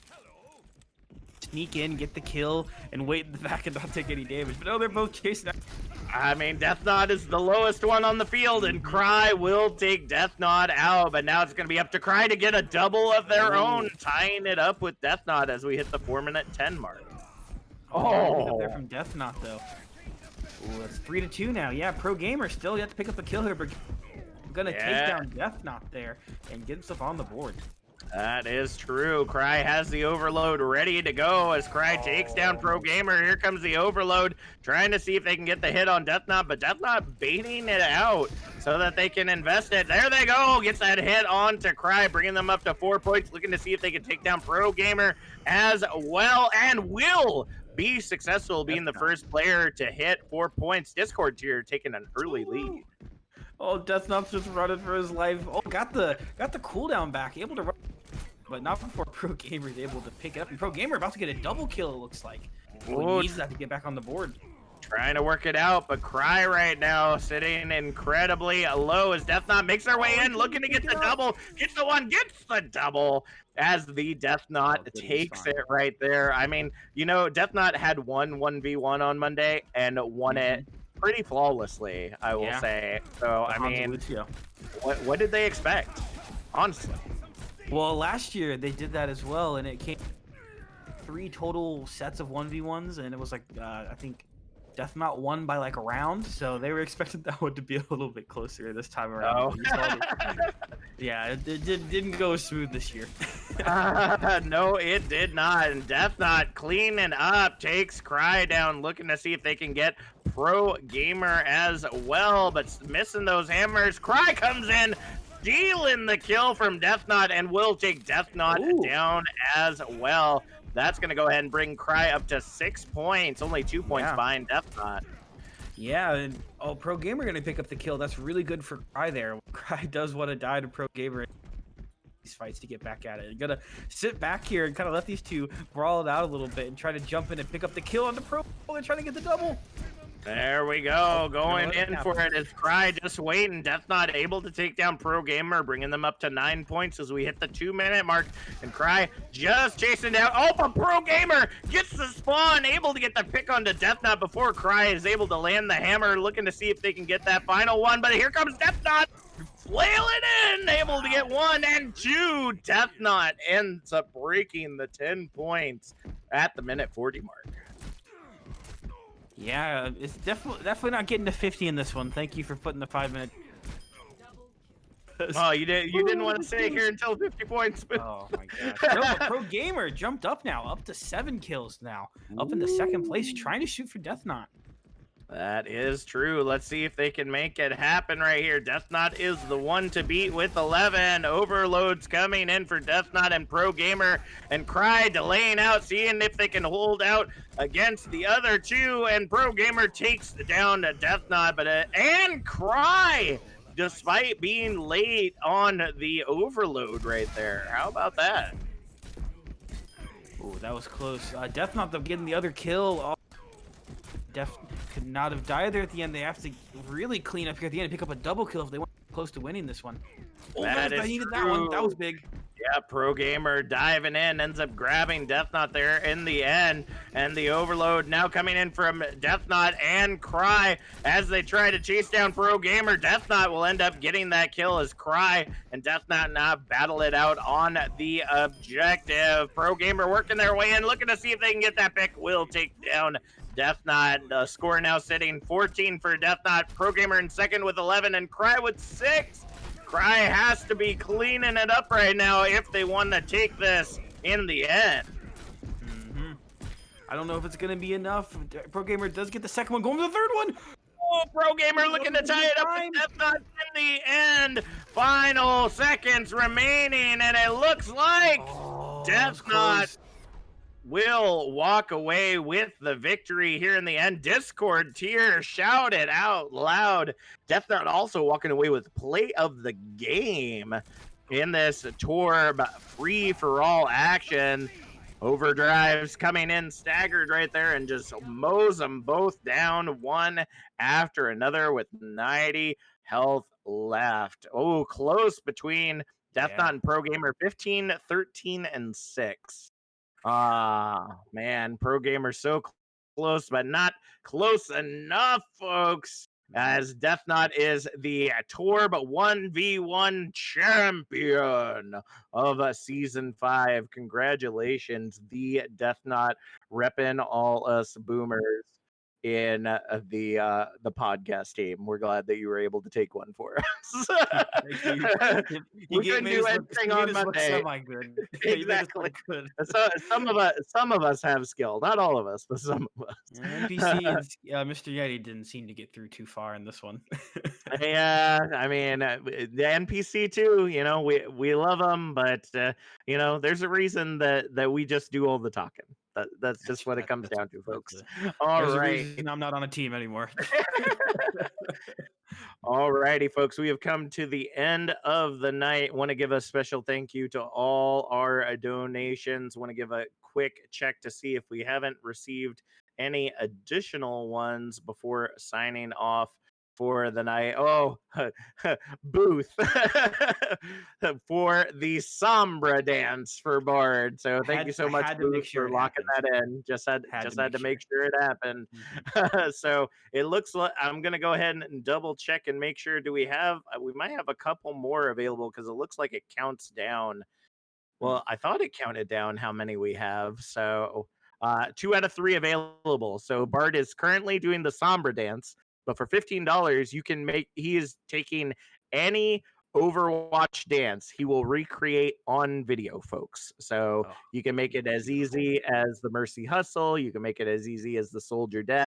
Sneak in, get the kill, and wait in the back and not take any damage. But no, they're both chasing. I mean, Death Knot is the lowest one on the field, and Cry will take Death Knot out. But now it's going to be up to Cry to get a double of their own, tying it up with Death Knot as we hit the 4-minute 10 mark. Up there from Death Knot, though. Ooh, it's 3-2 now. Yeah, Pro Gamer still yet to pick up the kill here, but gonna take down Death Knot there and get himself on the board. That is true. Cry has the overload ready to go as Cry takes down Pro Gamer. Here comes the overload, trying to see if they can get the hit on Death Knot, but Death Knot baiting it out so that they can invest it. There they go. Gets that hit on to Cry, bringing them up to 4 points, looking to see if they can take down Pro Gamer as well, and will be successful, being the first player to hit 4 points. Discord tier taking an early lead. Oh, Death Knot's just running for his life. Oh, got the cooldown back, able to run, but not before Pro Gamer is able to pick it up. And Pro Gamer about to get a double kill, it looks like. He needs that to get back on the board. Trying to work it out, but Cry right now sitting incredibly low as Death Knot makes their way in, looking to get the double. Gets the one, gets the double as the Death Knot takes it right there. I mean, you know, Death Knot had 1v1 on Monday and won it pretty flawlessly, I will say. So, I mean, what did they expect? Honestly. Well, last year they did that as well, and it came 3 total sets of 1v1s, and it was like, I think Death Knot won by like a round, so they were expecting that one to be a little bit closer this time around. Yeah, it didn't go as smooth this year. No, it did not. And Death Knot cleaning up, takes Cry down, looking to see if they can get Pro Gamer as well, but missing those hammers. Cry comes in, stealing the kill from Death Knot, and will take Death Knot down as well. That's going to go ahead and bring Cry up to 6 points, only 2 points behind Death Knot. Yeah, and Pro Gamer going to pick up the kill. That's really good for Cry there. Cry does want to die to Pro Gamer in these fights to get back at it. You're going to sit back here and kind of let these two brawl it out a little bit and try to jump in and pick up the kill on the Pro. They're trying to get the double. There we go. Going let it in happen. for it is Cry just waiting. Death not able to take down Pro Gamer, bringing them up to 9 points as we hit the 2-minute mark. And Cry just chasing down. Oh, but Pro Gamer gets the spawn, able to get the pick onto Death Knot before Cry is able to land the hammer, looking to see if they can get that final one. But here comes Death Knot, flailing in, able to get 1 and 2. Death Knot ends up breaking the 10 points at the minute 40 mark. Yeah, it's definitely not getting to 50 in this one. Thank you for putting the 5-minute. Oh, you didn't want to stay here until 50 points. Oh my gosh. No, but Pro Gamer jumped up now, up to 7 kills now, up in the second place, trying to shoot for Death Knot. That is true. Let's see if they can make it happen right here. Death Knot is the one to beat with 11. Overloads coming in for Death Knot and Pro Gamer, and Cry delaying out, seeing if they can hold out against the other two, and Pro Gamer takes down Death Knot, but and Cry, despite being late on the overload right there. How about that? Oh, that was close. Death Knot though getting the other kill. Def could not have died there at the end. They have to really clean up here at the end and pick up a double kill if they want close to winning this one. Oh, That I is needed that one. That true. was big. Yeah, Pro Gamer diving in, ends up grabbing Death Knot there in the end, and the overload now coming in from Death Knot and Cry as they try to chase down Pro Gamer. Death Knot will end up getting that kill as Cry and Death Knot now battle it out on the objective. Pro Gamer working their way in, looking to see if they can get that pick. Will take down Death Knot. The score now sitting 14 for Death Knot. Pro Gamer in second with 11, and Cry with 6. Cry has to be cleaning it up right now if they want to take this in the end. I don't know if it's going to be enough. Pro Gamer does get the second one. Going for the third one. Oh, Pro Gamer looking to tie it up with Death Knot in the end. Final seconds remaining, and it looks like Death Knot will walk away with the victory here in the end. Discord tier shouted out loud. Death Knot also walking away with play of the game in this Torb free-for-all action. Overdrives coming in staggered right there and just mows them both down one after another with 90 health left. Oh, close between Death Knot and Pro Gamer, 15, 13, and 6. Man, Pro Gamer so close, but not close enough, folks, as Death Knot is the Torb 1v1 champion of Season 5. Congratulations, the Death Knot repping all us boomers in the podcast team. We're glad that you were able to take one for us. We couldn't do anything on Monday. Exactly. So some of us have skill. Not all of us, but some of us. NPC and Mr. Yeti didn't seem to get through too far in this one. Yeah, I mean, the NPC too. You know, we love them, but you know, there's a reason that we just do all the talking. That's just what it comes down to, folks. All right. I'm not on a team anymore. All righty, folks. We have come to the end of the night. Want to give a special thank you to all our donations. Want to give a quick check to see if we haven't received any additional ones before signing off for the night. Oh, Booth for the Sombra dance for Bard. So thank you so much, Booth, for locking that in. Just had to make sure it happened. So it looks like I'm gonna go ahead and double check and make sure. We might have a couple more available because it looks like it counts down. Well, I thought it counted down how many we have. So 2 out of 3 available. So Bard is currently doing the Sombra dance. But for $15, you can he is taking any Overwatch dance he will recreate on video, folks. So you can make it as easy as the Mercy Hustle. You can make it as easy as the Soldier Death.